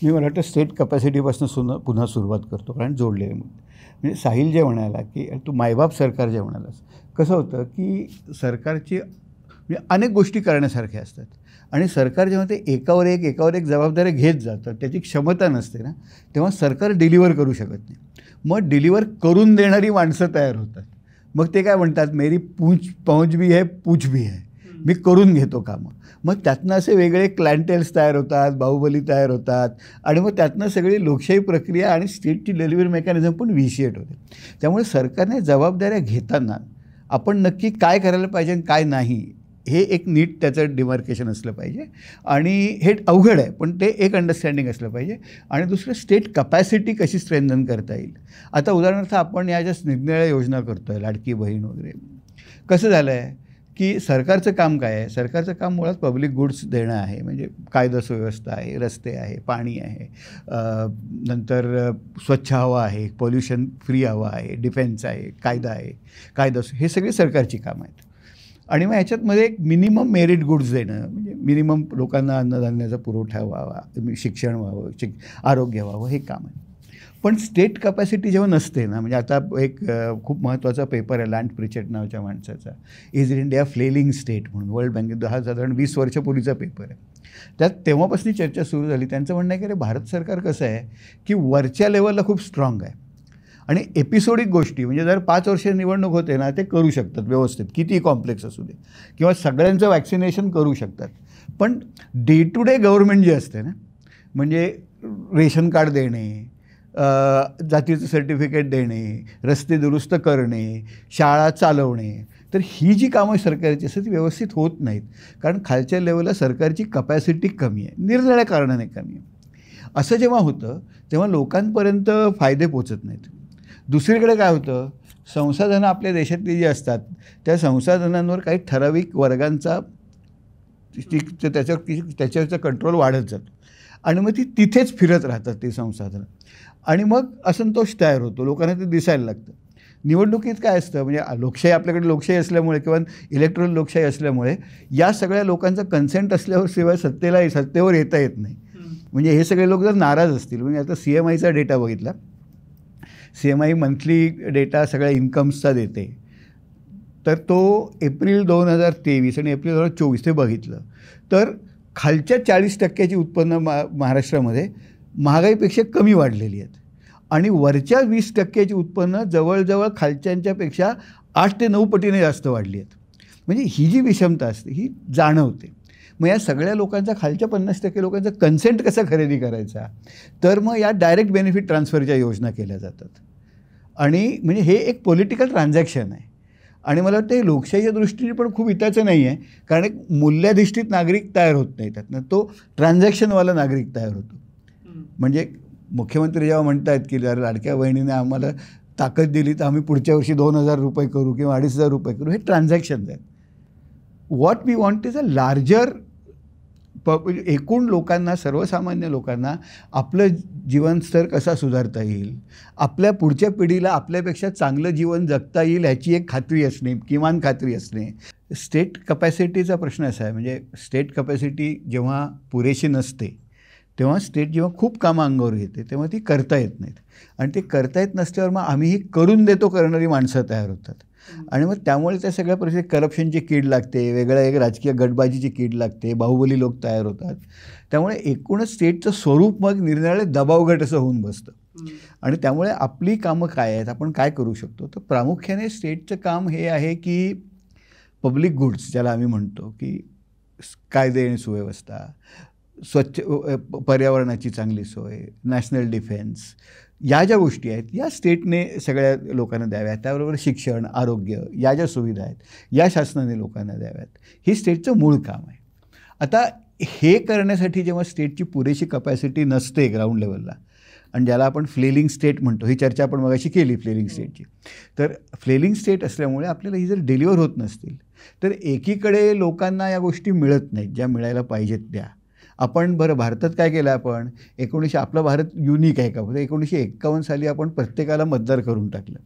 Speaker 1: मी मला वाटतं स्टेट कपॅसिटीपासून पुन्हा सुरुवात करतो, कारण जोडलेले म्हणजे साहिल जे म्हणाला की तू मायबाप सरकार जे म्हणालास, कसं होतं की सरकारची म्हणजे अनेक गोष्टी करण्यासारख्या असतात आणि सरकार जेव्हा ते एकावर एक जबाबदाऱ्या घेत जातं, त्याची क्षमता नसते ना, तेव्हा सरकार डिलिव्हर करू शकत नाही. मग डिलिव्हर करून देणारी माणसं तयार होतात. मग ते काय म्हणतात, मेरी पहुंच भी है, पूछ भी है, मी करून घेतो कामं. मग त्यातनं असे वेगळे क्लायंटेल्स तयार होतात, बाहुबली तयार होतात आणि मग त्यातनं सगळी लोकशाही प्रक्रिया आणि स्टेटची डिलिव्हरी मेकॅनिझम पण विशिएट होते. त्यामुळे सरकारने जबाबदाऱ्या घेताना आपण नक्की काय करायला पाहिजे आणि काय नाही, हे एक नीट त्याचं डिमार्केशन असलं पाहिजे. आणि हे अवघड आहे, पण ते एक अंडरस्टँडिंग असलं पाहिजे. आणि दुसरं, स्टेट कपॅसिटी कशी स्ट्रेंथन करता येईल. आता उदाहरणार्थ आपण या ज्या निरनिराळ्या योजना करतो आहे, लाडकी बहीण वगैरे, कसं झालं आहे की सरकारचं काम काय आहे, सरकारचं काम मुळात पब्लिक गुड्स देणं आहे. म्हणजे कायदा सुव्यवस्था आहे, रस्ते आहे, पाणी आहे, नंतर स्वच्छ हवा आहे, पोल्युशन फ्री हवा आहे, डिफेन्स आहे, कायदा आहे, हे सगळी सरकारची कामं आहेत. आणि मग ह्याच्यातमध्ये एक मिनिमम मेरिट गुड्स देणं, म्हणजे मिनिमम लोकांना अन्नधान्याचा पुरवठा व्हावा, शिक्षण व्हावं, आरोग्य व्हावं, हे काम आहे. पण स्टेट कपॅसिटी जेव्हा नसते ना, म्हणजे आता एक खूप महत्त्वाचा पेपर आहे लँड प्रिचेट नावाच्या माणसाचा, इज इंडिया फ्लेलिंग स्टेट म्हणून, वर्ल्ड बँकेत हा साधारण 20 वर्षापूर्वीचा पेपर आहे. त्यात तेव्हापासून चर्चा सुरू झाली. त्यांचं म्हणणं आहे की भारत सरकार कसं आहे की वरच्या लेवलला खूप स्ट्रॉंग आहे आणि एपिसोडिक गोष्टी, म्हणजे जर 5 वर्ष निवडणूक होते ना, ते करू शकतात व्यवस्थित, किती कॉम्प्लेक्स असू दे, किंवा सगळ्यांचं वॅक्सिनेशन करू शकतात. पण डे टू डे गव्हर्नमेंट जे असते ना, म्हणजे रेशन कार्ड देणे, जातीचं सर्टिफिकेट देणे, रस्ते दुरुस्त करणे, शाळा चालवणे, तर ही जी कामं सरकारची असतात ती व्यवस्थित होत नाहीत. कारण खालच्या लेवलला सरकारची कपॅसिटी कमी आहे, निरनिराळ्या कारणाने कमी आहे. असं जेव्हा होतं तेव्हा लोकांपर्यंत फायदे पोचत नाहीत. दुसरीकडे काय होतं, संसाधनं आपल्या देशातली जी असतात त्या संसाधनांवर काही ठराविक वर्गांचा त्याच्यावरचा कंट्रोल वाढत जातो आणि मग ती तिथेच फिरत राहतात ती संसाधनं आणि मग असंतोष तयार होतो, लोकांना ते दिसायला लागतं. निवडणुकीत काय असतं, म्हणजे लोकशाही, आपल्याकडे लोकशाही असल्यामुळे किंवा इलेक्ट्रॉनिक लोकशाही असल्यामुळे या सगळ्या लोकांचा कन्सेंट असल्यावर शिवाय सत्तेवर येता येत नाही. म्हणजे हे सगळे लोक जर नाराज असतील, म्हणजे आता CMIचा डेटा बघितला, CMI मंथली डेटा सगळ्या इन्कम्सचा देते, तर तो एप्रिल 2023 आणि एप्रिल 2024 ते बघितलं तर खालच्या 40% उत्पन्न महाराष्ट्रामध्ये महागाईपेक्षा कमी वाढलेली आहेत आणि वरच्या 20% उत्पन्न जवळजवळ खालच्यांच्यापेक्षा 8 ते 9 पटीने जास्त वाढली आहेत. म्हणजे ही जी विषमता असते ही जाणवते. मग या सगळ्या लोकांचा, खालच्या 50% लोकांचा कन्सेंट कसा खरेदी करायचा, तर मग या डायरेक्ट बेनिफिट ट्रान्सफरच्या योजना केल्या जातात. आणि म्हणजे हे एक पॉलिटिकल ट्रान्झॅक्शन आहे आणि मला वाटतं हे लोकशाहीच्या दृष्टीने पण खूप हिताचं नाही आहे, कारण एक मूल्याधिष्ठित नागरिक तयार होत नाही त्यातनं, तो ट्रान्झॅक्शनवाला नागरिक तयार होतो. म्हणजे मुख्यमंत्री जेव्हा म्हणतात की जर लाडक्या बहिणीने आम्हाला ताकद दिली तर आम्ही पुढच्या वर्षी 2,000 रुपये करू किंवा 2,500 रुपये करू, हे ट्रान्झॅक्शन्स आहेत. What we want is a larger एकूण लोकांना, सर्वसामान्य लोकांना आपलं जीवनस्तर कसा सुधारता येईल, आपल्या पुढच्या पिढीला आपल्यापेक्षा चांगलं जीवन जगता येईल ह्याची एक खात्री असणे, किमान खात्री असणे. स्टेट कपॅसिटीचा प्रश्न असा आहे, म्हणजे स्टेट कपॅसिटी जेव्हा पुरेशी नसते तेव्हा स्टेट जेव्हा खूप कामं अंगावर घेते तेव्हा ती करता येत नाहीत आणि ते करता येत नसल्यावर मग आम्ही ही करून देतो करणारी माणसं तयार होतात आणि मग त्यामुळे त्या सगळ्या परिस्थितीत करप्शनची कीड लागते, वेगळ्या एक राजकीय गटबाजीची कीड लागते, बाहुबली लोक तयार होतात. त्यामुळे एकूणच स्टेटचं स्वरूप मग निरनिराळे दबावगट असं होऊन बसतं आणि त्यामुळे आपली कामं काय आहेत, आपण काय करू शकतो, तर प्रामुख्याने स्टेटचं काम हे आहे की पब्लिक गुड्स ज्याला आम्ही म्हणतो, की कायदे आणि सुव्यवस्था, स्वच्छ पर्यावरणाची चांगली सोय, नॅशनल डिफेन्स, या ज्या गोष्टी आहेत या स्टेटने सगळ्या लोकांना द्याव्यात. त्याबरोबर शिक्षण, आरोग्य या ज्या सुविधा आहेत या शासनाने लोकांना द्याव्यात. ही स्टेटचं मूळ काम आहे. आता हे करण्यासाठी जेव्हा स्टेटची पुरेशी कपॅसिटी नसते ग्राउंड लेवलला, आणि ज्याला आपण फ्लेलिंग स्टेट म्हणतो, ही चर्चा आपण मगाशी केली फ्लेलिंग स्टेटची, तर फ्लेलिंग स्टेट असल्यामुळे आपल्याला ही जर डिलिव्हर होत नसतील तर एकीकडे लोकांना या गोष्टी मिळत नाहीत ज्या मिळायला पाहिजेत त्या. आपण बरं भारतात काय केलं, आपण आपला भारत युनिक आहे का, 1951 साली आपण प्रत्येकाला मतदार करून टाकलं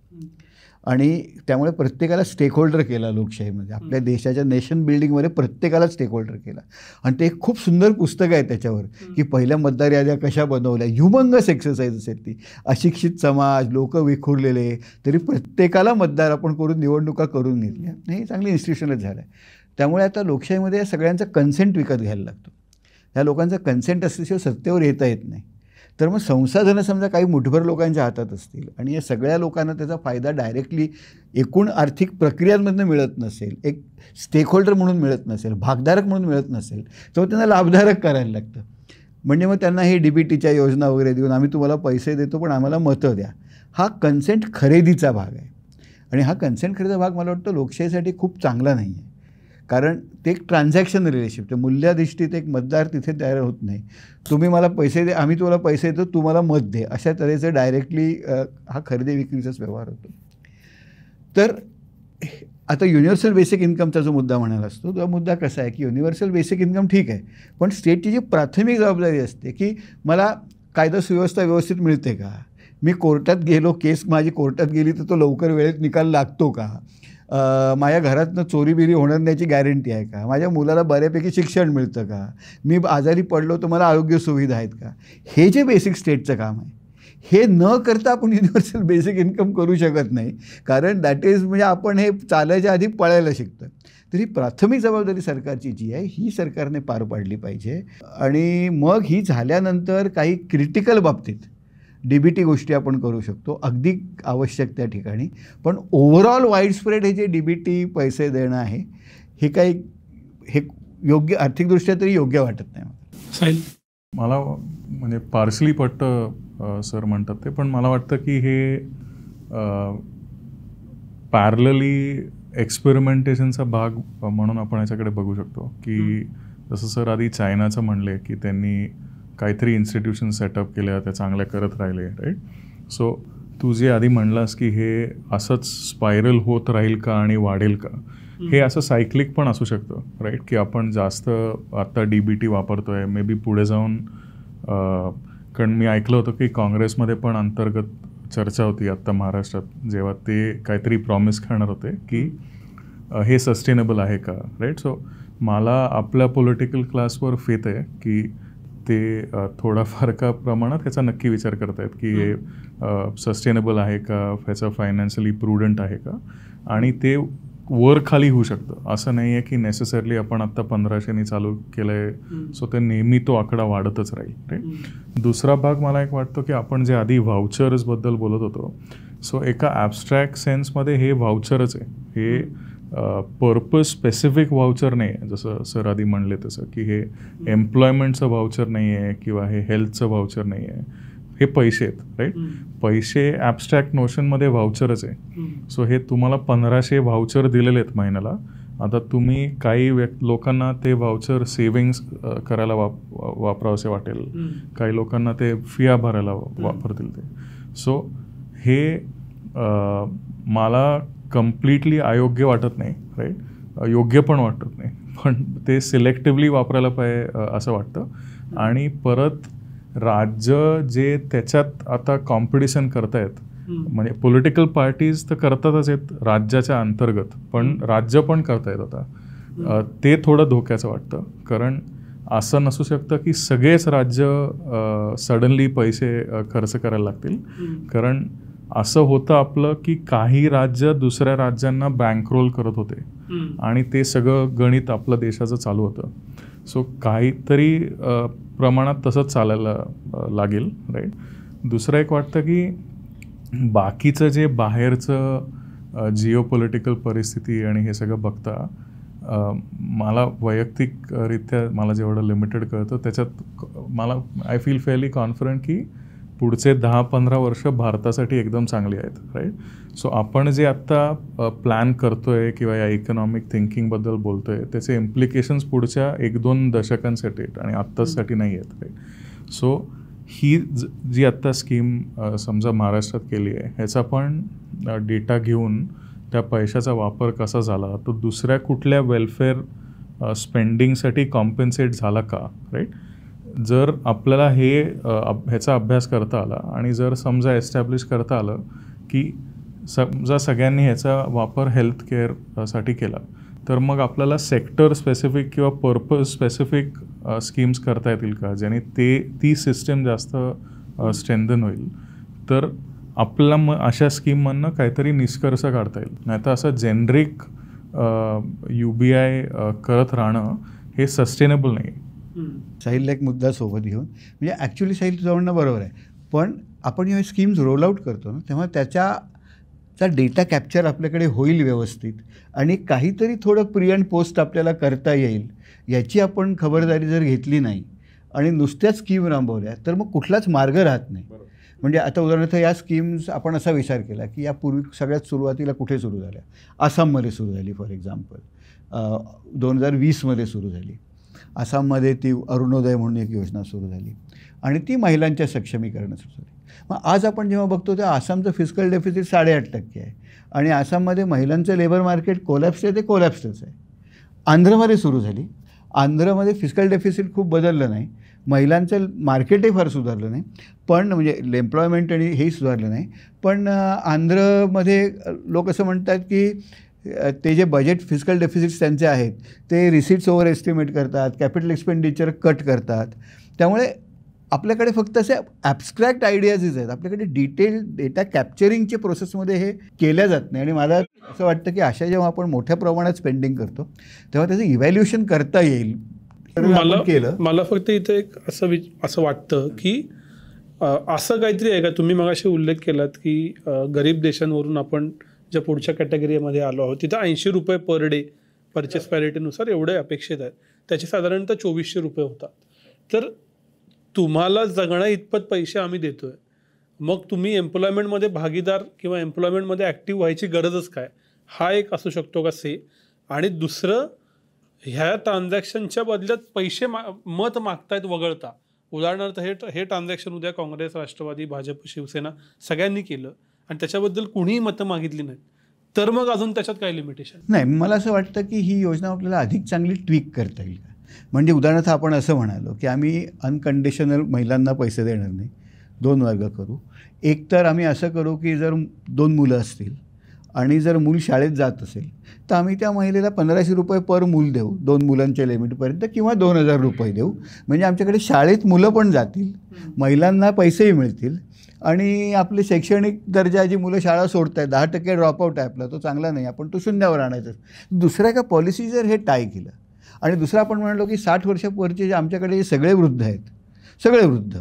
Speaker 1: आणि त्यामुळे प्रत्येकाला स्टेक होल्डर केला लोकशाहीमध्ये. आपल्या देशाच्या नेशन बिल्डिंगमध्ये प्रत्येकाला स्टेक होल्डर केला. आणि ते एक खूप सुंदर पुस्तक आहे त्याच्यावर की पहिल्या मतदार याद्या कशा बनवल्या. ह्युमंगस एक्सरसाइज असेल ती. अशिक्षित समाज, लोक विखुरलेले, तरी प्रत्येकाला मतदार आपण करून निवडणुका करून घेतल्या. हे चांगली इन्स्टिट्यूशनच झालं आहे. त्यामुळे आता लोकशाहीमध्ये या सगळ्यांचा कन्सेंट विकत घ्यायला लागतो. ह्या लोकांचा कन्सेंट असल्याशिवाय सत्तेवर येता येत नाही. तर मग संसाधनं समजा काही मुठभर लोकांच्या हातात असतील आणि या सगळ्या लोकांना त्याचा फायदा डायरेक्टली एकूण आर्थिक प्रक्रियांमधून मिळत नसेल, एक स्टेक होल्डर म्हणून मिळत नसेल, भागधारक म्हणून मिळत नसेल, तर त्यांना लाभधारक करायला लागतं. म्हणजे मग त्यांना हे DBTच्या योजना वगैरे देऊन आम्ही तुम्हाला पैसे देतो पण आम्हाला मतं द्या. हा कन्सेंट खरेदीचा भाग आहे. आणि हा कन्सेंट खरेदीचा भाग मला वाटतं लोकशाहीसाठी खूप चांगला नाही आहे. कारण ते एक ट्रान्झॅक्शन रिलेशनशिप, ते मूल्याधिष्ठित एक मतदार तिथे तयार होत नाही. तुम्ही मला पैसे दे, आम्ही तुम्हाला पैसे देतो, तू मला मत दे, अशा तऱ्हेचं डायरेक्टली हा खरेदी विक्रीचाच व्यवहार होतो. तर आता युनिव्हर्सल बेसिक इन्कमचा जो मुद्दा म्हणाला असतो, तो मुद्दा कसा आहे की युनिव्हर्सल बेसिक इन्कम ठीक आहे, पण स्टेटची जी प्राथमिक जबाबदारी असते की मला कायदा सुव्यवस्था व्यवस्थित मिळते का, मी कोर्टात गेलो, केस माझी कोर्टात गेली तर तो लवकर वेळेत निकाल लागतो का, माझ्या घरातनं चोरीबिरी होणार नाही गॅरंटी आहे का, माझ्या मुलाला बऱ्यापैकी शिक्षण मिळतं का, मी आजारी पडलो तर मला आरोग्य सुविधा आहेत का, हे जे बेसिक स्टेटचं काम आहे हे न करता आपण युनिव्हर्सल बेसिक इन्कम करू शकत नाही. कारण दॅट इज म्हणजे आपण हे चालायच्या आधी पळायला शिकतो. तर ही प्राथमिक जबाबदारी सरकारची जी आहे ही सरकारने पार पाडली पाहिजे. आणि मग ही झाल्यानंतर काही क्रिटिकल बाबतीत DBT गोष्टी आपण करू शकतो अगदी आवश्यक त्या ठिकाणी. पण ओव्हरऑल वाईडस्प्रेड हे जे DBT पैसे देणं आहे हे योग्य, आर्थिकदृष्ट्या तरी योग्य वाटत नाही.
Speaker 3: साहिल,
Speaker 2: मला म्हणजे पार्सली पटतं सर म्हणतात ते, पण मला वाटतं की हे पॅरलली एक्सपेरिमेंटेशनचा भाग म्हणून आपण याच्याकडे बघू शकतो. की जसं सर आधी चायनाचं म्हणले की त्यांनी काहीतरी इन्स्टिट्यूशन सेटअप केल्या, त्या चांगल्या करत राहिले, राईट. सो तू जे आधी म्हणलास की हे असंच स्पायरल होत राहील का आणि वाढेल का, हे असं सायक्लिक पण असू शकतं, राईट. की आपण जास्त आत्ता DBT वापरतोय, मे बी पुढे जाऊन कारण मी ऐकलं होतं की काँग्रेसमध्ये पण अंतर्गत चर्चा होती आत्ता महाराष्ट्रात, जेव्हा ते काहीतरी प्रॉमिस करणार होते की हे सस्टेनेबल आहे का, राईट. सो मला आपल्या पॉलिटिकल क्लासवर फेथ आहे की ते थोडाफार का प्रमाणात ह्याचा नक्की विचार करतायत की हे सस्टेनेबल आहे का, ह्याचं फायनान्शियली प्रुडंट आहे का, आणि ते वर खाली होऊ शकतं. असं नाही आहे की नेसेसरली आपण आत्ता 1500 चालू केलं आहे सो ते नेहमी तो आकडा वाढतच राहील, राईट. दुसरा भाग मला एक वाटतो की आपण जे आधी व्हाउचर्सबद्दल बोलत होतो, सो एका ॲबस्ट्रॅक्ट सेन्समध्ये हे व्हाउचरच आहे. हे पर्पज स्पेसिफिक व्हाउचर नाही आहे, जसं सर आधी म्हणले तसं की हे एम्प्लॉयमेंटचं व्हाउचर नाही आहे किंवा हे हेल्थचं व्हाउचर नाही आहे. हे पैसे आहेत, राईट. पैसे ॲबस्ट्रॅक्ट नोशनमध्ये व्हाउचरच आहे. सो हे तुम्हाला 1500 व्हाउचर दिलेले आहेत महिन्याला. आता तुम्ही काही लोकांना ते व्हाउचर सेविंग्स करायला वापरावसे वाटेल, काही लोकांना ते फिया भरायला वापरतील ते. सो हे मला कम्प्लिटली अयोग्य वाटत नाही, राईट. योग्य पण वाटत नाही, पण ते सिलेक्टिव्हली वापरायला पाहिजे असं वाटतं. आणि परत राज्य जे त्याच्यात आता कॉम्पिटिशन करतायत, म्हणजे पॉलिटिकल पार्टीज तर करतातच आहेत राज्याच्या अंतर्गत, पण राज्य पण करतायत आता, ते थोडं धोक्याचं वाटतं. कारण असं नसू शकतं की सगळेच राज्य सडनली पैसे खर्च करायला लागतील. कारण असं होतं आपलं की काही राज्य दुसऱ्या राज्यांना बँकरोल करत होते आणि ते सगळं गणित आपलं देशाचं चालू होतं. सो काहीतरी प्रमाणात तसंच चालायला लागेल, राईट. दुसरं एक वाटतं की बाकीचं जे बाहेरचं जिओपॉलिटिकल परिस्थिती आणि हे सगळं बघता मला वैयक्तिकरित्या मला जेवढं लिमिटेड कळतं त्याच्यात मला आय फील फेअरली कॉन्फिडंट की पुढचे 10-15 वर्ष भारतासाठी एकदम चांगली आहेत, राईट. सो आपण जे आत्ता प्लॅन करतोय किंवा या इकॉनॉमिक थिंकिंगबद्दल बोलतोय त्याचे इम्प्लिकेशन्स पुढच्या 1-2 दशकांसाठी आहेत आणि आत्ताचसाठी नाही आहेत, राईट. सो ही जी आत्ता स्कीम समजा महाराष्ट्रात केली आहे ह्याचा पण डेटा घेऊन त्या पैशाचा वापर कसा झाला, तो दुसऱ्या कुठल्या वेलफेअर स्पेंडिंगसाठी कॉम्पेन्सेट झाला का, राईट. जर आपल्याला ह्याचा अभ्यास करता आला आणि जर समजा एस्टॅब्लिश करता आलं की समजा सगळ्यांनी ह्याचा वापर हेल्थकेअरसाठी केला तर मग आपल्याला सेक्टर स्पेसिफिक किंवा पर्पज स्पेसिफिक स्कीम्स करता येतील का, ज्याने ती सिस्टम जास्त स्ट्रेंथन होईल. तर आपल्याला अशा स्कीममधनं काहीतरी निष्कर्ष काढता येईल. नाही तर असं जेनरिक UBI करत राहणं हे सस्टेनेबल नाही.
Speaker 1: साहिलला एक मुद्दा सोबत घेऊन, म्हणजे ॲक्च्युली साहिल तुझं म्हणणं बरोबर आहे, पण आपण जेव्हा स्कीम्स रोल आउट करतो ना तेव्हा त्याचा डेटा कॅप्चर आपल्याकडे होईल व्यवस्थित आणि काहीतरी थोडं प्री अँड पोस्ट आपल्याला करता येईल याची आपण खबरदारी जर घेतली नाही आणि नुसत्याच स्कीम राबवल्या तर मग कुठलाच मार्ग राहत नाही. म्हणजे आता उदाहरणार्थ या स्कीम्स आपण असा विचार केला की यापूर्वी सगळ्यात सुरुवातीला कुठे सुरू झाल्या, आसाममध्ये सुरू झाली फॉर एक्झाम्पल, 2020मध्ये सुरू झाली. आसाममध्ये ती अरुणोदय म्हणून एक योजना सुरू झाली आणि ती महिलांच्या सक्षमीकरणासाठी सुरू झाली. मग आज आपण जेव्हा बघतो तेव्हा आसामचं फिस्कल डेफिसिट 8.5% आहे आणि आसाममध्ये महिलांचं लेबर मार्केट कोलॅप्स आहे, ते कोलॅप्सच आहे. आंध्रमध्ये सुरू झाली, आंध्रमध्ये फिस्कल डेफिसिट खूप बदललं नाही, महिलांचं मार्केटही फार सुधारलं नाही, पण म्हणजे एम्प्लॉयमेंट आणि हेही सुधारलं नाही, पण आंध्रमध्ये लोक असं म्हणतात की ते जे बजेट फिस्कल डेफिसिट्स त्यांचे आहेत ते रिसिट्स ओव्हर एस्टिमेट करतात, कॅपिटल एक्सपेंडिचर कट करतात. त्यामुळे आपल्याकडे फक्त असे ॲब्स्ट्रॅक्ट आयडियाजच आहेत, आपल्याकडे डिटेल डेटा कॅप्चरिंगच्या प्रोसेसमध्ये हे केल्या जात नाही. आणि मला असं वाटतं की अशा जेव्हा आपण मोठ्या प्रमाणात स्पेंडिंग करतो तेव्हा त्याचं इव्हॅल्युएशन करता येईल.
Speaker 3: मला फक्त इथे एक असं वाटतं की असं काहीतरी आहे का, तुम्ही मगाशी उल्लेख केलात की गरीब देशांवरून आपण ज्या पुढच्या कॅटेगरीमध्ये आलो आहोत तिथं 80 रुपये पर डे परचेस पॅरिटीनुसार एवढे अपेक्षित आहेत, त्याचे साधारणतः 2400 रुपये होतात. तर तुम्हाला जगण्या इतपत पैसे आम्ही देतोय, मग तुम्ही एम्प्लॉयमेंटमध्ये भागीदार किंवा एम्प्लॉयमेंटमध्ये ॲक्टिव्ह व्हायची गरजच काय, हा एक असू शकतो का से. आणि दुसरं, ह्या ट्रान्झॅक्शनच्या बदल्यात पैसे मत मागतायत वगळता, उदाहरणार्थ हे ट्रान्झॅक्शन उद्या काँग्रेस, राष्ट्रवादी, भाजप, शिवसेना सगळ्यांनी केलं आणि त्याच्याबद्दल कुणीही मतं मागितली नाहीत, तर मग अजून त्याच्यात काय लिमिटेशन
Speaker 1: नाही. मला असं वाटतं की ही योजना आपल्याला अधिक चांगली ट्विक करता येईल का. म्हणजे उदाहरणार्थ आपण असं म्हणालो की आम्ही अनकंडिशनल महिलांना पैसे देणार नाही, 2 वर्ग करू. एक तर आम्ही असं करू की जर 2 मुलं असतील आणि जर मूल शाळेत जात असेल तर आम्ही त्या महिलेला 1500 रुपये पर मूल देऊ 2 मुलांच्या लिमिटपर्यंत, किंवा 2000 रुपये देऊ. म्हणजे आमच्याकडे शाळेत मुलं पण जातील, महिलांना पैसेही मिळतील आणि आपले शैक्षणिक दर्जा, जी मुलं शाळा सोडत आहेत, 10% ड्रॉपआउट आहे आपला, तो चांगला नाही, आपण तो 0वर आणायचा. दुसऱ्या एका पॉलिसी जर हे टाय केलं आणि दुसरं आपण म्हणालो की 60 वर्षापूर्वीचे जे आमच्याकडे जे सगळे वृद्ध आहेत, सगळे वृद्ध,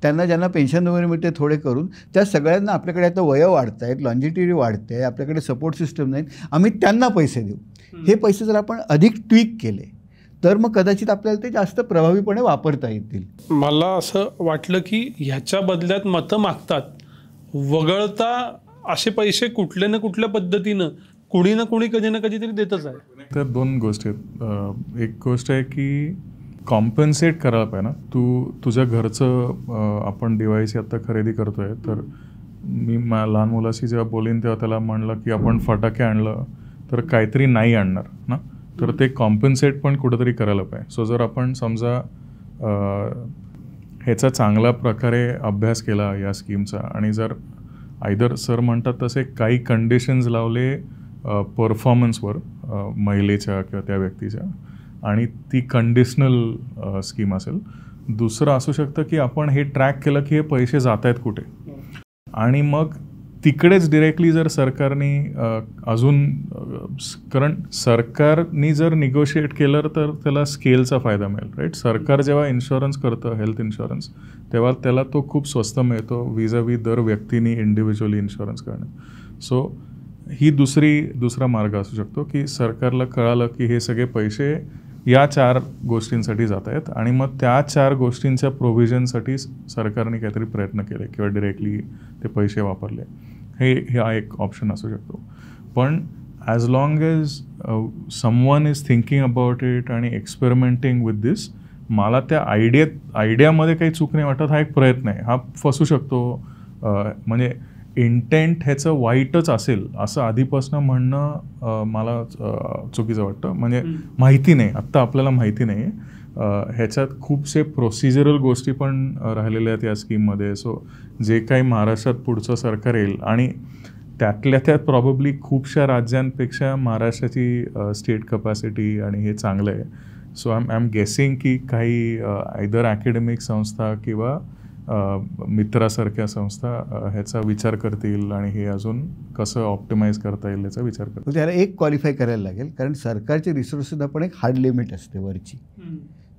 Speaker 1: त्यांना ज्यांना पेन्शन वगैरे मिळते थोडे करून, त्या सगळ्यांना आपल्याकडे आता वय वाढत आहेत, लॉन्जिटिव्हिटी वाढते आहे, आपल्याकडे सपोर्ट सिस्टम नाही, आम्ही त्यांना पैसे देऊ. हे पैसे जर आपण अधिक ट्विक केले तर मग कदाचित आपल्याला ते जास्त प्रभावीपणे वापरता येतील.
Speaker 3: मला असं वाटलं की ह्याच्या बदल्यात मतं मागतात वगळता असे पैसे कुठल्या ना कुठल्या पद्धतीनं कुणी ना कुणी कधी ना कधीतरी देतच आहे.
Speaker 2: तर 2 गोष्टी आहेत. एक गोष्ट आहे की कॉम्पन्सेट करायला पाहिजे ना. तुझ्या घरचं आपण दिवाळीची आत्ता खरेदी करतोय, तर मी लहान मुलाशी जेव्हा बोलीन तेव्हा त्याला म्हणलं की आपण फटाके आणलं तर काहीतरी नाही आणणार ना, तर ते कॉम्पन्सेट पण कुठंतरी करायला पाहिजे. सो जर आपण समजा ह्याचा चांगल्या प्रकारे अभ्यास केला या स्कीमचा आणि जर आयदर सर म्हणतात तसे काही कंडिशन्स लावले परफॉर्मन्सवर महिलेच्या किंवा त्या व्यक्तीच्या, आणि ती कंडिशनल स्कीम असेल. दुसरं असू शकतं की आपण हे ट्रॅक केलं की हे पैसे जात आहेत कुठे, आणि मग तिकडेच डिरेक्टली जर सरकारने अजून, कारण सरकारनी जर निगोशिएट केलं तर त्याला स्केलचा फायदा मिळेल, राईट. सरकार जेव्हा इन्शुरन्स करतं, हेल्थ इन्शुरन्स, तेव्हा त्याला तो खूप स्वस्त मिळतो विजावी दर व्यक्तीने इंडिव्हिज्युअली इन्शुरन्स करणं. सो ही दुसरा मार्ग असू शकतो की सरकारला कळालं की हे सगळे पैसे या 4 गोष्टींसाठी जात आहेत आणि मग त्या 4 गोष्टींच्या प्रोव्हिजनसाठी सरकारने काहीतरी प्रयत्न केले किंवा डिरेक्टली ते पैसे वापरले. हा एक ऑप्शन असू शकतो. पण as long as someone is thinking about it आणि एक्सपेरिमेंटिंग विथ दिस, मला त्या आयडियामध्ये काही चूक नाही वाटत. हा एक प्रयत्न आहे, हा फसू शकतो. म्हणजे इंटेंट ह्याचं वाईटच असेल असं आधीपासून म्हणणं मला चुकीचं वाटतं. म्हणजे माहिती नाही, आत्ता आपल्याला माहिती नाही. ह्याच्यात खूपसे प्रोसिजरल गोष्टी पण राहिलेल्या आहेत या स्कीममध्ये. सो जे काही महाराष्ट्रात पुढचं सरकार येईल आणि त्यातल्या त्यात प्रॉबेबली खूपशा राज्यांपेक्षा महाराष्ट्राची स्टेट कपॅसिटी आणि हे चांगलं आहे. सो आय एम गेसिंग की काही आयदर अकॅडमिक संस्था किंवा मित्रासारख्या संस्था ह्याचा विचार करतील आणि हे अजून कसं ऑप्टिमाइज करता येईल याचा विचार करतील.
Speaker 1: त्याला एक क्वालिफाय करायला लागेल, कारण सरकारचे रिसोर्ससुद्धा पण एक हार्ड लिमिट असते वरची.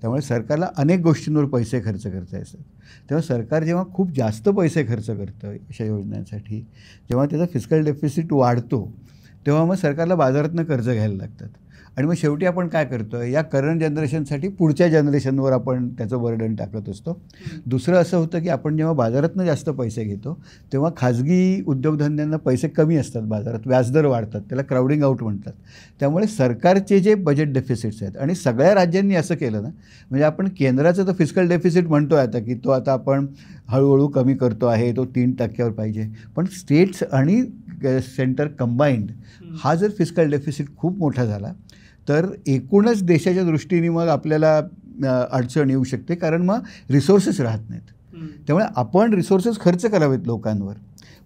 Speaker 1: त्यामुळे सरकारला अनेक गोष्टींवर पैसे खर्च करता येतात. तेव्हा सरकार जेव्हा खूप जास्त पैसे खर्च करतं अशा योजनांसाठी, जेव्हा त्याचा फिस्कल डेफिसिट वाढतो, तेव्हा मग सरकारला बाजारातनं कर्ज घ्यायला लागतात. आणि मग शेवटी आपण काय करतो, या करंट जनरेशनसाठी पुढच्या जनरेशनवर आपण त्याचं बर्डन टाकत असतो. दुसरं असं होतं की आपण जेव्हा बाजारातनं जास्त पैसे घेतो तेव्हा खाजगी उद्योगधंद्यांना पैसे कमी असतात बाजारात, व्याजदर वाढतात, त्याला क्राउडिंग आउट म्हणतात. त्यामुळे सरकारचे जे बजेट डेफिसिट्स आहेत, आणि सगळ्या राज्यांनी असं केलं ना, म्हणजे आपण केंद्राचं तर फिस्कल डेफिसिट म्हणतो आता की तो आता आपण हळूहळू कमी करतो आहे, तो 3% पाहिजे. पण स्टेट्स आणि सेंटर कंबाईंड हा जर फिस्कल डेफिसिट खूप मोठा झाला तर एकूणच देशाच्या दृष्टीने मग आपल्याला अडचण येऊ शकते, कारण मग रिसोर्सेस राहत नाहीत. त्यामुळे आपण रिसोर्सेस खर्च करावेत लोकांवर,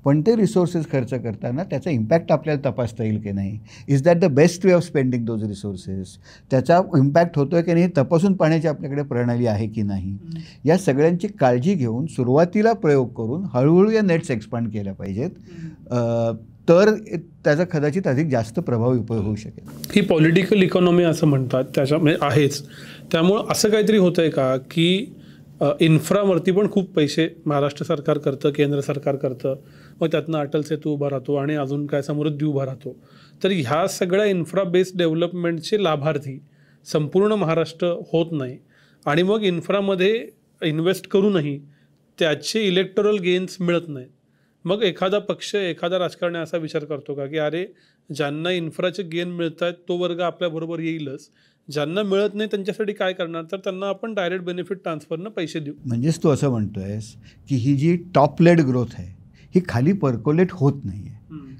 Speaker 1: पण ते रिसोर्सेस खर्च करताना त्याचा इम्पॅक्ट आपल्याला तपासता येईल की नाही, is that the best way of spending those resources, त्याचा इम्पॅक्ट होतो आहे की नाही हे तपासून पाहण्याची आपल्याकडे प्रणाली आहे की नाही, या सगळ्यांची काळजी घेऊन सुरुवातीला प्रयोग करून हळूहळू या नेट्स एक्सपांड केल्या पाहिजेत. तर त्याचा कदाचित अधिक जास्त प्रभावी उपयोग होऊ शकेल.
Speaker 3: ही पॉलिटिकल इकॉनॉमी असं म्हणतात त्याच्यामध्ये आहेच. त्यामुळं असं काहीतरी होतं आहे का की इन्फ्रावरती पण खूप पैसे महाराष्ट्र सरकार करतं, केंद्र सरकार करतं, मग त्यातनं अटल सेतू उभा राहतो आणि अजून काय समृद्धी उभा राहतो. तर ह्या सगळ्या इन्फ्रा बेस्ड डेव्हलपमेंटचे लाभार्थी संपूर्ण महाराष्ट्र होत नाही, आणि मग इन्फ्रामध्ये इन्व्हेस्ट करूनही त्याचे इलेक्टोरल गेन्स मिळत नाहीत. मग एखादा पक्ष, एखादा राजकारणी असा विचार करतो का की अरे ज्यांना इन्फ्राचे गेन मिळत आहेत तो वर्ग आपल्याबरोबर येईलच, ज्यांना मिळत नाही त्यांच्यासाठी काय करणार, तर त्यांना आपण डायरेक्ट बेनिफिट ट्रान्सफरनं पैसे देऊ.
Speaker 1: म्हणजेच तू असं म्हणतोयस की ही जी टॉप लेड ग्रोथ आहे ही खाली पर्कोलेट होत नाही आहे,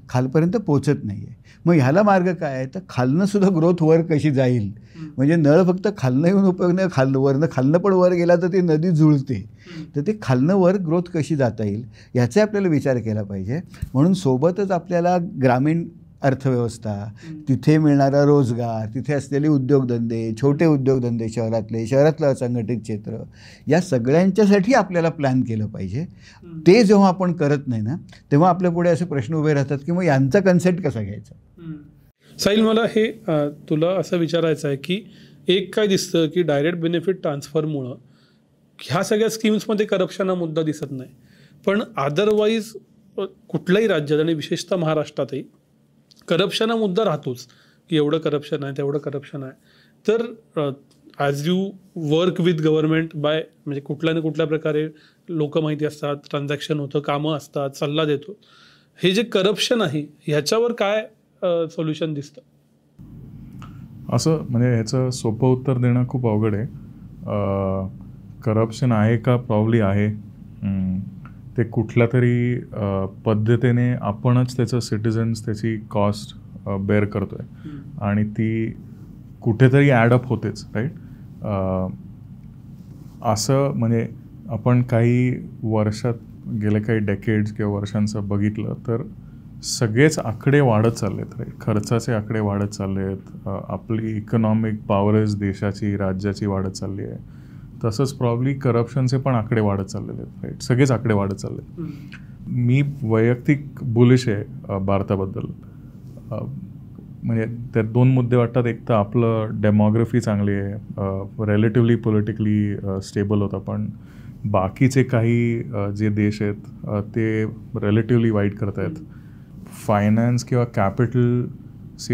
Speaker 1: खालपर्यंत पोचत नाही आहे. मग ह्याला मार्ग काय आहे, तर खालनं सुद्धा ग्रोथ वर कशी जाईल. म्हणजे नळ फक्त खालनं येऊन उपयोग नाही, खालनं पण वर गेला तर ती नदी जुळते. तर ते खालनं वर ग्रोथ कशी जाता येईल याचा आपल्याला विचार केला पाहिजे. म्हणून सोबतच आपल्याला ग्रामीण अर्थव्यवस्था, तिथे मिळणारा रोजगार, तिथे असलेले उद्योगधंदे, छोटे उद्योगधंदे, शहरातलं असंघटित क्षेत्र, या सगळ्यांच्यासाठी आपल्याला प्लॅन केलं पाहिजे. ते जेव्हा आपण करत नाही ना, तेव्हा आपल्या पुढे असे प्रश्न उभे राहतात की मग यांचा कन्सेप्ट कसा घ्यायचा.
Speaker 3: साहिल, मला हे तुला असं विचारायचं आहे की एक काय दिसतं की डायरेक्ट बेनिफिट ट्रान्सफरमुळं ह्या सगळ्या स्कीम्समध्ये करप्शन हा मुद्दा दिसत नाही, पण अदरवाईज कुठल्याही राज्यात आणि विशेषतः महाराष्ट्रातही करप्शन हा मुद्दा राहतोच की एवढं करप्शन आहे, तेवढं करप्शन आहे. तर as you work with government by, म्हणजे कुठल्या ना कुठल्या प्रकारे लोक माहिती असतात, ट्रान्झॅक्शन होतं, कामं असतात, सल्ला देतो, हे जे करप्शन आहे ह्याच्यावर काय सोल्युशन दिसतं?
Speaker 2: असं म्हणजे ह्याचं सोपं उत्तर देणं खूप अवघड आहे. करप्शन आहे का? प्रॉब्ली आहे. ते कुठल्या तरी पद्धतीने आपणच त्याचं सिटिझन्स त्याची कॉस्ट बेअर करतो आहे आणि ती कुठेतरी ॲडअप होतेच, राईट. असं म्हणजे आपण काही वर्षात, गेले काही डेकेड्स किंवा वर्षांचं बघितलं तर सगळेच आकडे वाढत चालले आहेत, राईट. खर्चाचे आकडे वाढत चालले आहेत, आपली इकॉनॉमिक पॉवरेज देशाची, राज्याची वाढत चालली आहे. तसंच प्रॉब्ली करप्शनचे पण आकडे वाढत चाललेले आहेत, राईट. सगळेच आकडे वाढत चालले आहेत. मी वैयक्तिक बुलिश आहे भारताबद्दल. म्हणजे त्यात 2 मुद्दे वाटतात. एक तर आपलं डेमोग्राफी चांगली आहे, रिलेटिव्हली पॉलिटिकली स्टेबल होतं, पण बाकीचे काही जे देश आहेत ते रिलेटिव्हली वाईट करत आहेत. फायनान्स किंवा कॅपिटल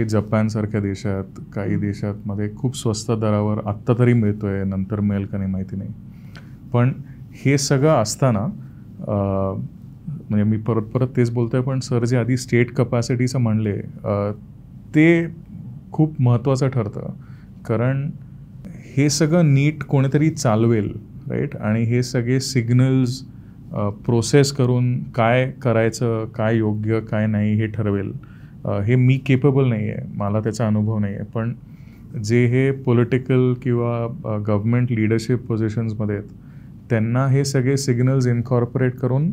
Speaker 2: जपानसारख्या देशात, काही देशातमध्ये खूप स्वस्त दरावर आत्ता तरी मिळतो आहे, नंतर मिळेल का नाही माहिती नाही. पण हे सगळं असताना म्हणजे मी परत तेच बोलतो आहे, पण सर जे आधी स्टेट कपॅसिटीचं म्हणले ते खूप महत्त्वाचं ठरतं. कारण हे सगळं नीट कोणीतरी चालवेल, राईट, आणि हे सगळे सिग्नल्स प्रोसेस करून काय करायचं, काय योग्य काय नाही हे ठरवेल. हे मी केपेबल नाही आहे, मला त्याचा अनुभव नाही आहे. पण जे हे पॉलिटिकल किंवा गव्हर्मेंट लिडरशिप पोझिशन्समध्ये आहेत त्यांना हे सगळे सिग्नल्स इन्कॉर्पोरेट करून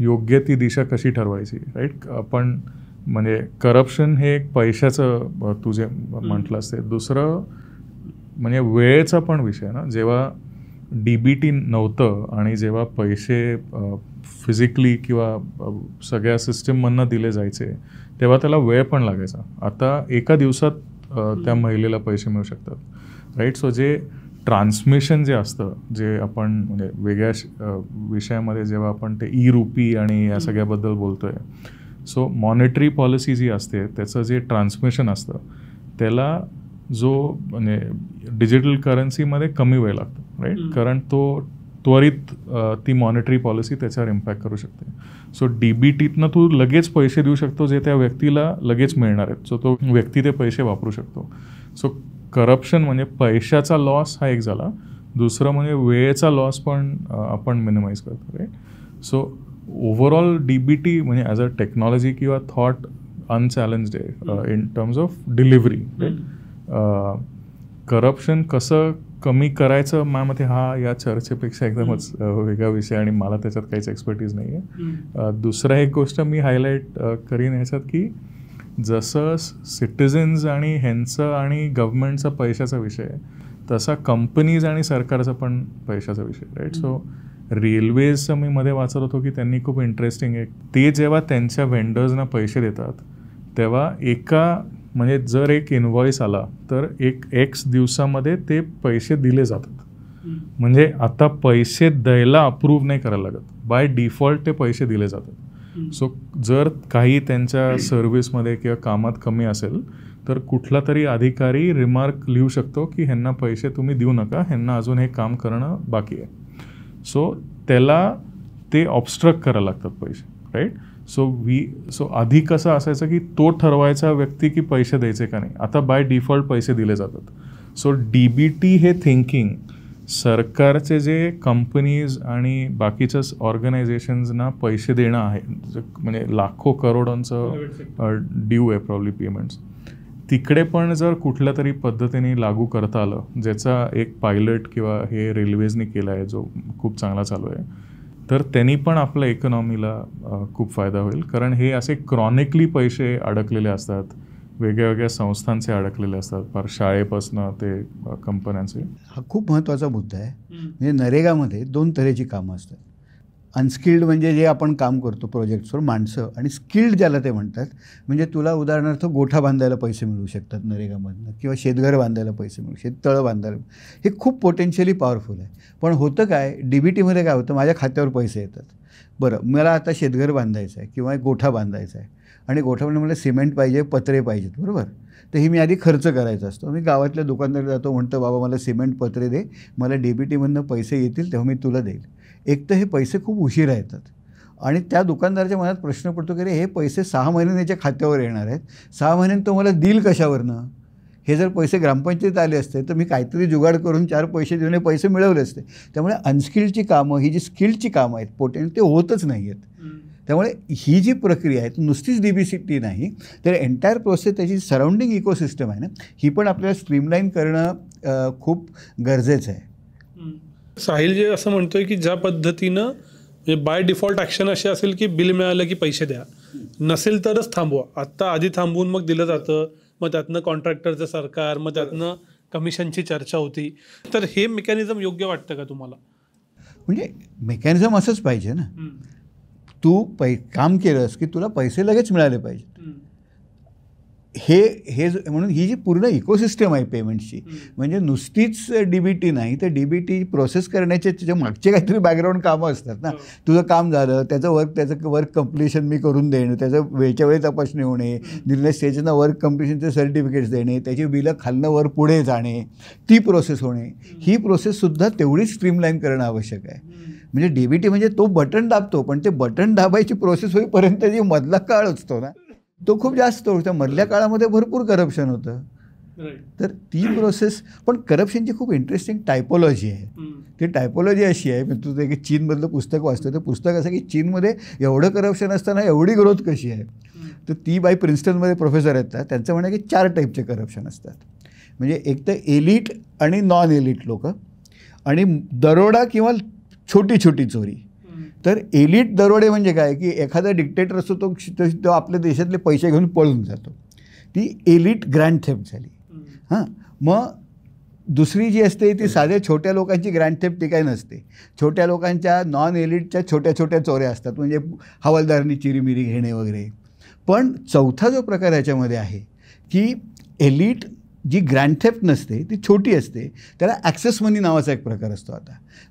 Speaker 2: योग्य ती दिशा कशी ठरवायची, राईट. पण म्हणजे करप्शन हे एक पैशाचं तुझे म्हटलंस ते. दुसरं म्हणजे वेळेचा पण विषय ना. जेव्हा DBT नव्हतं आणि जेव्हा पैसे फिजिकली किंवा सगळ्या सिस्टीममधनं दिले जायचे तेव्हा त्याला वेळ पण लागायचा. आता एका दिवसात त्या महिलेला पैसे मिळू शकतात, राईट. सो जे ट्रान्समिशन जे असतं, जे आपण म्हणजे वेगळ्या विषयामध्ये जेव्हा आपण ते ई-रुपी आणि या सगळ्याबद्दल बोलतो आहे, सो मॉनिटरी पॉलिसी जी असते त्याचं जे ट्रान्समिशन असतं त्याला जो म्हणजे डिजिटल करन्सीमध्ये कमी वेळ लागतो, राईट. कारण तो त्वरित ती मॉनिटरी पॉलिसी त्याच्यावर इम्पॅक्ट करू शकते. सो DBTतनं तू लगेच पैसे देऊ शकतो जे त्या व्यक्तीला लगेच मिळणार आहेत. सो तो व्यक्ती ते पैसे वापरू शकतो. सो करप्शन म्हणजे पैशाचा लॉस हा एक झाला. दुसरं म्हणजे वेळेचा लॉस पण आपण मिनिमाइज करतो, राईट. सो ओव्हरऑल DBT म्हणजे ॲज अ टेक्नॉलॉजी किंवा थॉट अनचॅलेंज्ड आहे in terms of delivery, right. Corruption कसं कमी करायचं माझ्या हा या चर्चेपेक्षा एकदमच वेगळा विषय आणि मला त्याच्यात काहीच एक्सपर्टीज नाही आहे. दुसरा एक गोष्ट मी हायलाईट करीन ह्याच्यात की जसं सिटिझन्स आणि ह्यांचं आणि गव्हर्नमेंटचा पैशाचा विषय आहे तसा कंपनीज आणि सरकारचा पण पैशाचा विषय, राईट. सो रेल्वेजचं मी मध्ये वाचत होतो की त्यांनी खूप इंटरेस्टिंग आहे, ते जेव्हा त्यांच्या वेंडर्सना पैसे देतात तेव्हा म्हणजे जर एक इनव्हॉइस आला तर एक X दिवसामध्ये ते पैसे दिले जातात. म्हणजे आता पैसे द्यायला अप्रूव्ह नाही करायला लागत, बाय डिफॉल्ट ते पैसे दिले जातात. सो जर काही त्यांच्या सर्व्हिसमध्ये किंवा कामात कमी असेल तर कुठला तरी अधिकारी रिमार्क लिहू शकतो की ह्यांना पैसे तुम्ही देऊ नका, ह्यांना अजून हे काम करणं बाकी आहे. सो त्याला ते ऑब्स्ट्रक्ट करायला लागतात पैसे, राईट. सो आधी कसं असायचं की तो ठरवायचा व्यक्ती की पैसे द्यायचे का नाही, आता बाय डिफॉल्ट पैसे दिले जातात. सो DBT हे थिंकिंग सरकारचे जे कंपनीज आणि बाकीच्याच ऑर्गनायझेशन्सना पैसे देणं आहे, म्हणजे लाखो करोडांचं ड्यू आहे प्रॉब्ली पेमेंट्स, तिकडे पण जर कुठल्या तरी पद्धतीने लागू करता आलं, ज्याचा एक पायलट किंवा हे रेल्वेजनी केला आहे जो खूप चांगला चालू आहे, तर त्यांनी पण आपल्या इकॉनॉमीला खूप फायदा होईल. कारण हे असे क्रॉनिकली पैसे अडकलेले असतात, वेगळ्या वेगळ्या संस्थांचे अडकलेले असतात, फार शाळेपासनं ते कंपन्यांचे.
Speaker 1: हा खूप महत्त्वाचा मुद्दा आहे. म्हणजे नरेगामध्ये 2 तऱ्हेची कामं असतात. अनस्किल्ड म्हणजे जे आपण काम करतो प्रोजेक्ट्सवर माणसं, आणि स्किल्ड ज्याला ते म्हणतात, म्हणजे तुला उदाहरणार्थ गोठा बांधायला पैसे मिळू शकतात नरेगामधनं, किंवा शेतघर बांधायला पैसे मिळू, शेततळं बांधायला. हे खूप पोटेन्शियली पॉवरफुल आहे. पण होतं काय, DBTमध्ये काय होतं, माझ्या खात्यावर पैसे येतात. बरं, मला आता शेतघर बांधायचं आहे किंवा एक गोठा बांधायचा आहे, आणि गोठ्यामध्ये मला सिमेंट पाहिजे, पत्रे पाहिजेत, बरोबर. तर ही मी आधी खर्च करायचा असतो. मी गावातल्या दुकानदार जातो, म्हणतो बाबा मला सिमेंट पत्रे दे, मला DBTमधनं पैसे येतील तेव्हा मी तुला देईल. एक तर हे पैसे खूप उशिरा येतात आणि त्या दुकानदाराच्या मनात प्रश्न पडतो की अरे हे पैसे 6 महिन्याने त्याच्या खात्यावर येणार आहेत, 6 महिन्यांनी तो मला देईल कशावरनं. हे जर पैसे ग्रामपंचायतीत आले असते तर मी काहीतरी जुगाड करून 4 पैसे देऊन हे पैसे मिळवले असते. त्यामुळे अनस्किल्डची कामं, ही जी स्किल्डची कामं आहेत पोटेंट, ते होतच नाही आहेत. त्यामुळे ही जी प्रक्रिया आहे नुसतीच DBT नाही, तर एंटायर प्रोसेस, त्याची सराउंडिंग इकोसिस्टम आहे ना, ही पण आपल्याला स्ट्रीमलाईन करणं खूप गरजेचं आहे.
Speaker 3: साहिल जे असं म्हणतोय की ज्या पद्धतीनं बाय डिफॉल्ट ॲक्शन अशी असेल की बिल मिळालं की पैसे द्या, नसेल तरच थांबवा. आत्ता आधी थांबवून मग दिलं जातं, मग त्यातनं कॉन्ट्रॅक्टरचं सरकार, मग त्यातनं कमिशनची चर्चा होती. तर हे मेकॅनिझम योग्य वाटतं का तुम्हाला?
Speaker 1: म्हणजे मेकॅनिझम असंच पाहिजे ना, तू काम केलंस की तुला पैसे लगेच मिळाले पाहिजे. म्हणून ही जी पूर्ण इकोसिस्टम आहे पेमेंट्सची, म्हणजे नुसतीच DBT नाही तर DBT प्रोसेस करण्याचे त्याच्या मागचे काहीतरी बॅकग्राऊंड कामं असतात ना. तुझं काम झालं, त्याचं वर्क कम्प्लिशन मी करून देणं, त्याचं वेळच्या वेळी तपासणी होणे, निर्णय स्टेजना वर्क कम्प्लिशनचे सर्टिफिकेट्स देणे, त्याची बिलं खालनं वर पुढे जाणे, ती प्रोसेस होणे, ही प्रोसेससुद्धा तेवढीच स्ट्रीमलाईन करणं आवश्यक आहे. म्हणजे DBT म्हणजे तो बटन दाबतो, पण ते बटन दाबायची प्रोसेस होईपर्यंत जी मधला काळ असतो ना तो खूप जास्त होता. मधल्या काळामध्ये भरपूर करप्शन होतं. तर ती प्रोसेस, पण करप्शनची खूप इंटरेस्टिंग टायपोलॉजी आहे. ती टायपोलॉजी अशी आहे, मी तुझं एक चीनमधलं पुस्तक वाचतं, ते पुस्तक असं की चीनमध्ये एवढं करप्शन असताना एवढी ग्रोथ कशी आहे. तर ती बाई प्रिन्स्टनमध्ये प्रोफेसर आहेत, त्यांचं म्हणणं की 4 टाईपचे करप्शन असतात. म्हणजे एक तर एलिट आणि नॉन एलिट लोक, आणि दरोडा किंवा छोटी छोटी चोरी. तर एलिट दरोडे म्हणजे काय की एखादा डिक्टेटर असतो तो आपल्या देशातले पैसे घेऊन पळून जातो, ती एलिट ग्रँड थेफ्ट झाली. हां, मग दुसरी जी असते ती साध्या छोट्या लोकांची ग्रँड थेफ्ट, ती काही नसते. छोट्या लोकांच्या नॉन एलिटच्या छोट्या छोट्या चोऱ्या असतात, म्हणजे हवालदारांनी चिरीमिरी घेणे वगैरे. पण चौथा जो प्रकार याच्यामध्ये आहे की एलिट जी ग्रँड थेफ्ट नसते, ती छोटी असते, त्याला ॲक्सेस मनी नावाचा एक प्रकार असतो.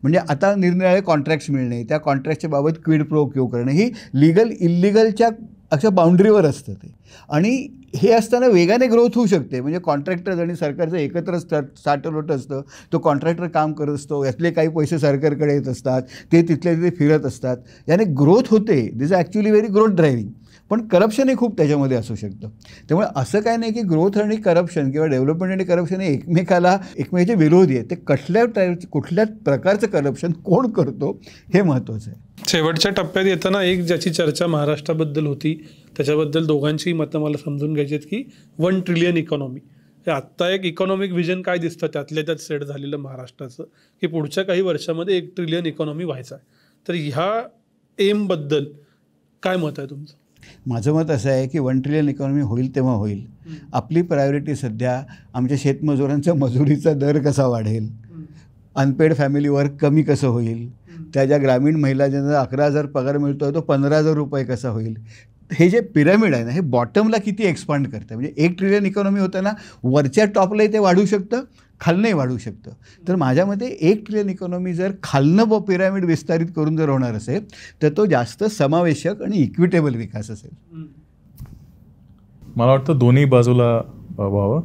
Speaker 1: म्हणजे आता निरनिराळे कॉन्ट्रॅक्ट्स मिळणे, त्या कॉन्ट्रॅक्टच्या बाबत क्विड प्रो क्यू करणे, ही लीगल इल्लिगलच्या अशा बाउंड्रीवर असतं ते. आणि हे असताना वेगाने ग्रोथ होऊ शकते. म्हणजे कॉन्ट्रॅक्टर्स आणि सरकारचं एकत्र साठवलं असतं, तो कॉन्ट्रॅक्टर काम करत असतो, यातले काही पैसे सरकारकडे येत असतात, ते तिथल्या तिथे फिरत असतात, याने ग्रोथ होते. This is actually very growth driving. पण करप्शनही खूप त्याच्यामध्ये असू शकतं. त्यामुळे असं काय नाही की ग्रोथ आणि करप्शन किंवा डेव्हलपमेंट आणि करप्शन हे एकमेकाचे विरोधी आहे. ते कुठल्या प्रकारचं करप्शन कोण करतो हे महत्त्वाचं आहे.
Speaker 3: शेवटच्या टप्प्यात येताना एक ज्याची चर्चा महाराष्ट्राबद्दल होती, त्याच्याबद्दल दोघांची मतं मला समजून घ्यायची आहेत की 1 ट्रिलियन इकॉनॉमी. हे आत्ता एक इकॉनॉमिक विजन काय दिसतं त्यातल्या त्यात सेट झालेलं महाराष्ट्राचं, की पुढच्या काही वर्षामध्ये 1 ट्रिलियन इकॉनॉमी व्हायचा आहे. तर ह्या एमबद्दल काय मत आहे तुमचं?
Speaker 1: माझं मत असं आहे की 1 ट्रिलियन इकॉनॉमी होईल तेव्हा होईल. आपली प्रायोरिटी सध्या आमच्या शेतमजुरांचा मजुरीचा दर कसा वाढेल, अनपेड फॅमिली वर्क कमी कसं होईल, त्या ज्या ग्रामीण महिला ज्यांना 11,000 पगार मिळतो तो 15,000 रुपये कसा होईल, हे जे पिरॅमिड आहे ना हे बॉटमला किती एक्सपांड करतं. म्हणजे 1 ट्रिलियन इकॉनॉमी होताना वरच्या टॉपलाही ते वाढू शकतं, खालनंही वाढू शकतं. तर माझ्या मते 1 ट्रिलियन इकॉनॉमी जर खालनं पिरॅमिड विस्तारित करून जर होणार असेल तर तो जास्त समावेशक आणि इक्विटेबल विकास असेल.
Speaker 2: मला वाटतं दोन्ही बाजूला व्हावं.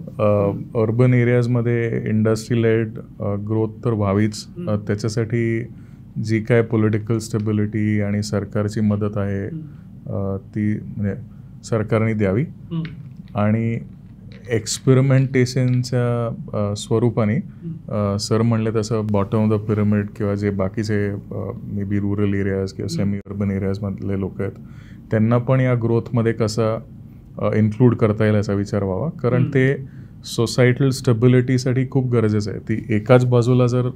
Speaker 2: अर्बन एरियाजमध्ये इंडस्ट्री लेड ग्रोथ तर व्हावीच. त्याच्यासाठी जी काय पॉलिटिकल स्टेबिलिटी आणि सरकारची मदत आहे ती म्हणजे सरकारने द्यावी. आणि एक्सपेरिमेंटेशनच्या स्वरूपाने सर म्हणले तसं बॉटम ऑफ द पिरॅमिड किंवा जे बाकीचे मे बी रुरल एरियाज किंवा सेमी अर्बन एरियाजमधले लोक आहेत त्यांना पण या ग्रोथमध्ये कसं इन्क्लूड करता येईल याचा विचार व्हावा. कारण ते सोसायटल स्टेबिलिटीसाठी खूप गरजेचं आहे. ती एकाच बाजूला जर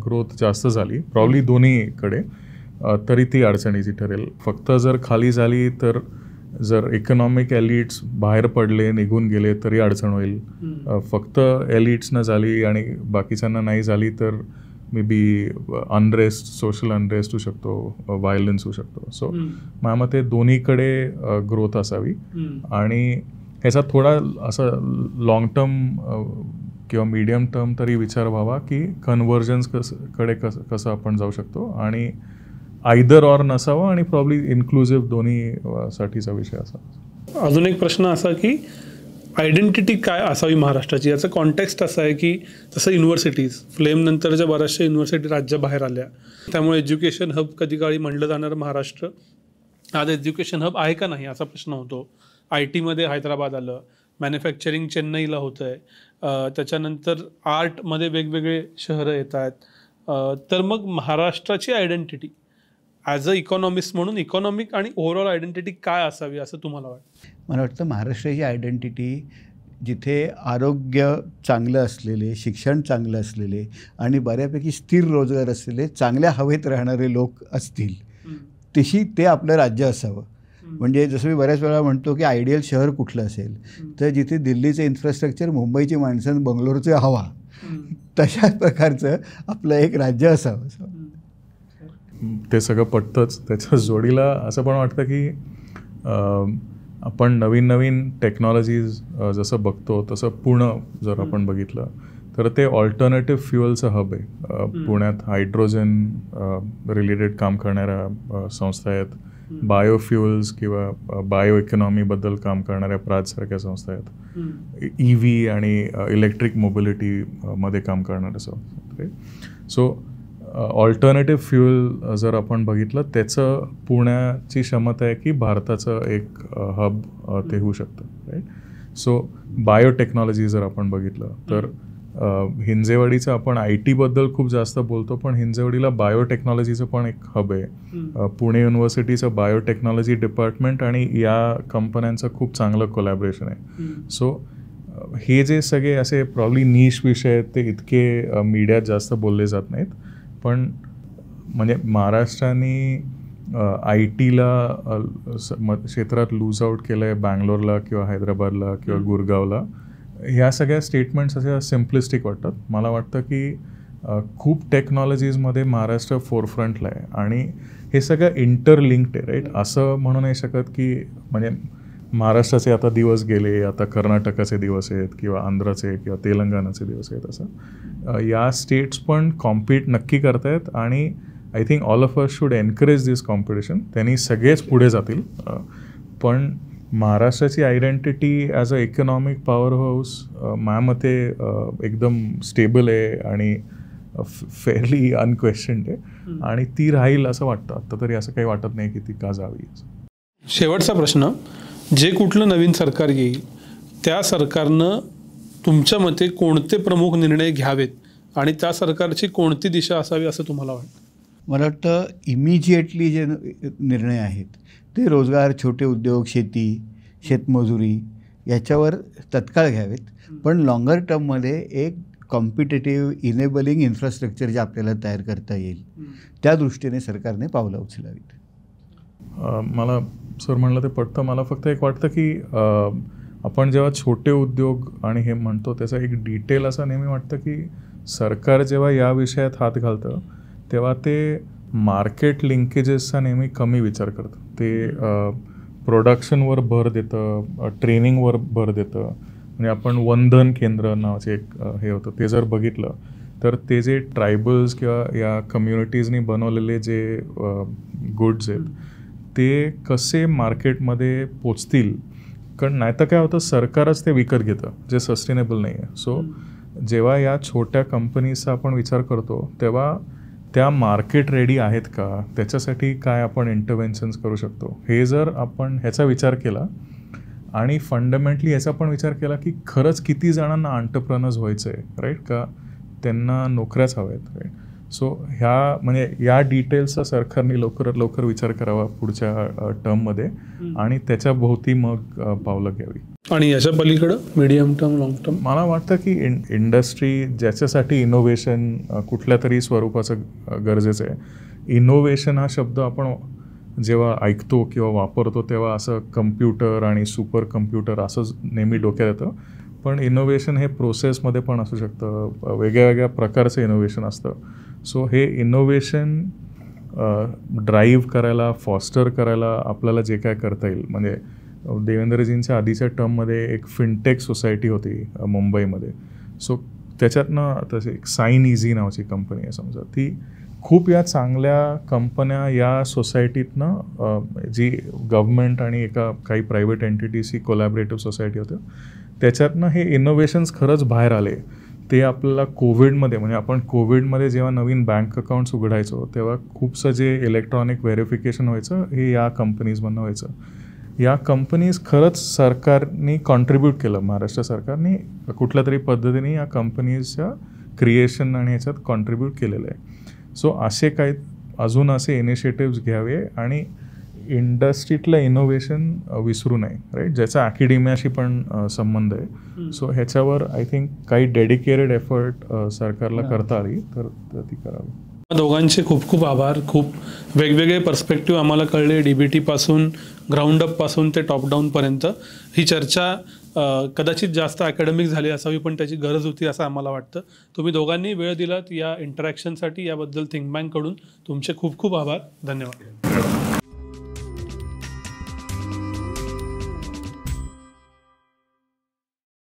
Speaker 2: ग्रोथ जास्त झाली प्रॉब्ली दोन्हीकडे तरी ती अडचणीची ठरेल. फक्त जर खाली झाली तर जर इकॉनॉमिक एलिट्स बाहेर पडले निघून गेले तरी अडचण होईल. फक्त एलिट्सनं झाली आणि बाकीच्यांना नाही झाली तर may be unrest social unrest होऊ शकतो, व्हायलन्स होऊ शकतो. सो माझ्या मते दोन्हीकडे ग्रोथ असावी. आणि ह्याचा थोडा असा लाँग टर्म किंवा मीडियम टर्म तरी विचार व्हावा की कन्व्हर्जन्स कसं आपण जाऊ शकतो. आणि आयदर ऑर नसावा आणि प्रॉब्ली इन्क्लुझिव्ह दोन्ही साठीचा विषय असावा.
Speaker 3: अजून एक प्रश्न असा की आयडेंटिटी काय असावी महाराष्ट्राची, याचं कॉन्टेक्स्ट असं आहे की जसं युनिव्हर्सिटीज फ्लेम नंतरच्या बऱ्याचशा युनिव्हर्सिटी राज्याबाहेर आल्या, त्यामुळे एज्युकेशन हब कधी काळी म्हणलं जाणारं महाराष्ट्र आज एज्युकेशन हब आहे का नाही असा प्रश्न होतो. IT मध्ये हैदराबाद आलं, मॅन्युफॅक्चरिंग चेन्नईला होतं आहे, त्याच्यानंतर आर्टमध्ये वेगवेगळे शहरं येत आहेत. तर मग महाराष्ट्राची आयडेंटिटी ॲज अ इकॉनॉमिस्ट म्हणून इकॉनॉमिक आणि ओव्हरऑल आयडेंटिटी काय असावी असं तुम्हाला वाटतं?
Speaker 1: मला वाटतं महाराष्ट्राची आयडेंटिटी जिथे आरोग्य चांगलं असलेले, शिक्षण चांगलं असलेले आणि बऱ्यापैकी स्थिर रोजगार असलेले चांगल्या हवेत राहणारे लोक असतील तशी ते आपलं राज्य असावं. म्हणजे जसं मी बऱ्याच वेळा म्हणतो की आयडियल शहर कुठलं असेल तर जिथे दिल्लीचं इन्फ्रास्ट्रक्चर, मुंबईची माणसं, बंगलोरचं हवा, तशा प्रकारचं आपलं एक राज्य असावं.
Speaker 2: ते सगळं पटतंच. त्याच्या जोडीला असं पण वाटतं की आपण नवीन नवीन टेक्नॉलॉजीज जसं बघतो तसं पुणे जर आपण बघितलं तर ते ऑल्टरनेटिव्ह फ्युअलचं हब आहे. पुण्यात हायड्रोजन रिलेटेड काम करणाऱ्या संस्था आहेत, बायोफ्युअल्स किंवा बायो इकॉनॉमीबद्दल काम करणाऱ्या प्राजसारख्या संस्था आहेत, EV आणि इलेक्ट्रिक मोबिलिटीमध्ये काम करणाऱ्या संस्था आहेत. सो ऑल्टरनेटिव्ह फ्युअल जर आपण बघितलं त्याचं पुण्याची क्षमता आहे की भारताचं एक हब ते होऊ शकतं, राईट. सो बायोटेक्नॉलॉजी जर आपण बघितलं तर हिंजेवाडीचं आपण IT बद्दल खूप जास्त बोलतो, पण हिंजेवाडीला बायोटेक्नॉलॉजीचं पण एक हब आहे. पुणे युनिव्हर्सिटीचं बायोटेक्नॉलॉजी डिपार्टमेंट आणि या कंपन्यांचं खूप चांगलं कोलॅबरेशन आहे. सो हे जे सगळे असे प्रॉब्ली नीश विषय आहेत ते इतके मीडियात जास्त बोलले जात नाहीत, पण म्हणजे महाराष्ट्राने IT क्षेत्रात लूज आउट केलं आहे बँगलोरला किंवा हैदराबादला किंवा गुरगावला. ह्या सगळ्या स्टेटमेंट्स अशा सिम्प्लिस्टिक वाटतात. मला वाटतं की खूप टेक्नॉलॉजीजमध्ये महाराष्ट्र फोरफ्रंटला आहे आणि हे सगळं इंटरलिंक्ड आहे, राईट. असं म्हणू नाही शकत की म्हणजे महाराष्ट्राचे आता दिवस गेले, आता कर्नाटकाचे दिवस आहेत किंवा आंध्राचे किंवा तेलंगणाचे दिवस आहेत. असं या स्टेट्स पण कॉम्पीट नक्की करतायत आणि I think all of us should encourage this competition. त्यांनी सगळेच पुढे जातील, पण महाराष्ट्राची identity as a economic power house माझ्या मते एकदम स्टेबल आहे आणि फेअरली अनक्वेश्चन्ड आहे आणि ती राहील असं वाटतं. आत्ता तरी असं काही वाटत नाही की ती का जावी.
Speaker 3: शेवटचा प्रश्न, जे कुठलं नवीन सरकार येईल त्या सरकारनं तुमच्या मते कोणते प्रमुख निर्णय घ्यावेत आणि त्या सरकारची कोणती दिशा असावी असं तुम्हाला वाटतं?
Speaker 1: मला वाटतं इमिजिएटली जे निर्णय आहेत ते रोजगार, छोटे उद्योग, शेती, शेतमजुरी याच्यावर तत्काळ घ्यावेत. पण लॉंगर टर्ममध्ये एक कॉम्पिटेटिव्ह इनेबलिंग इन्फ्रास्ट्रक्चर जे आपल्याला तयार करता येईल त्या दृष्टीने सरकारने पावलं उचलावीत.
Speaker 2: मला सर म्हणलं ते पटतं. मला फक्त एक वाटतं की आपण जेव्हा छोटे उद्योग आणि हे म्हणतो त्याचा एक डिटेल असं नेहमी वाटतं की सरकार जेव्हा या विषयात हात घालतं तेव्हा ते मार्केट लिंकेजेसचा नेहमी कमी विचार करतं. ते प्रोडक्शनवर भर देतं, ट्रेनिंगवर भर देतं. म्हणजे आपण वंदन केंद्र नावाचे एक हे होतं ते जर बघितलं तर ते जे ट्रायबल्स किंवा या कम्युनिटीजनी बनवलेले जे गुड्स आहेत ते कसे मार्केटमध्ये पोचतील, कारण नाही तर काय होतं सरकारच ते विकत घेतं जे सस्टेनेबल नाही आहे. सो जेव्हा या छोट्या कंपनीजचा आपण विचार करतो तेव्हा त्या मार्केट रेडी आहेत का, त्याच्यासाठी काय आपण इंटरव्हेन्शन्स करू शकतो, हे जर आपण ह्याचा विचार केला आणि फंडामेंटली ह्याचा पण विचार केला की खरंच किती जणांना एंटरप्रेनर्स व्हायचं आहे, राईट, का त्यांना नोकऱ्याच हव्या आहेत, राईट. सो ह्या म्हणजे या डिटेल्सचा सरकारने लवकरात लवकर विचार करावा पुढच्या टर्ममध्ये आणि त्याच्या भोवती मग पावलं घ्यावी.
Speaker 3: आणि याच्या पलीकडं मीडियम टर्म, लाँग टर्म
Speaker 2: मला वाटतं की इंडस्ट्री ज्याच्यासाठी इनोव्हेशन कुठल्या तरी स्वरूपाचं गरजेचं आहे. इनोव्हेशन हा शब्द आपण जेव्हा ऐकतो किंवा वापरतो तेव्हा असं कम्प्युटर आणि सुपर कम्प्युटर असंच नेहमी डोक्यात येतं, पण इनोव्हेशन हे प्रोसेसमध्ये पण असू शकतं, वेगळ्या वेगळ्या प्रकारचं इनोव्हेशन असतं. सो हे इनोव्हेशन ड्राईव्ह करायला, फॉस्टर करायला आपल्याला जे काय करता येईल, म्हणजे देवेंद्रजींच्या आधीच्या टर्ममध्ये एक फिनटेक सोसायटी होती मुंबईमध्ये. सो त्याच्यातनं तसे एक साइन इझी नावाची कंपनी आहे समजा, ती खूप या चांगल्या कंपन्या या सोसायटीतनं जी गव्हर्मेंट आणि एका काही प्रायव्हेट एंटिटीजची कोलॅबरेटिव्ह सोसायटी होतं त्याच्यातनं हे इनोव्हेशन्स खरंच बाहेर आले. ते आपल्याला कोविडमध्ये, म्हणजे आपण कोविडमध्ये जेव्हा नवीन बँक अकाउंट्स उघडायचो तेव्हा खूपसं जे इलेक्ट्रॉनिक व्हेरिफिकेशन व्हायचं हे या कंपनीजमधनं व्हायचं. या कंपनीज खरंच सरकारने कॉन्ट्रीब्यूट केलं, महाराष्ट्र सरकारने कुठल्या तरी पद्धतीने या कंपनीजच्या क्रिएशन आणि ह्याच्यात कॉन्ट्रीब्यूट केलेलं आहे. सो असे काही अजून असे इनिशिएटिव्स घ्यावे आणि इंडस्ट्रीतलं इनोव्हेशन विसरू नये, राईट, ज्याचा अकॅडेमियाशी पण संबंध आहे. सो ह्याच्यावर आय थिंक काही डेडिकेटेड एफर्ट सरकारला करता आली तर ती करावी.
Speaker 3: दोघांचे खूप खूप आभार. खूप वेगवेगळे पर्स्पेक्टिव्ह आम्हाला कळले, DBT पासून ग्राउंड अप पासून ते टॉप डाऊनपर्यंत. ही चर्चा कदाचित जास्त अकॅडमिक झाली असावी पण त्याची गरज होती असं आम्हाला वाटतं. तुम्ही दोघांनी वेळ दिलात या इंटरॅक्शनसाठी, याबद्दल थिंक बँककडून तुमचे खूप खूप आभार. धन्यवाद.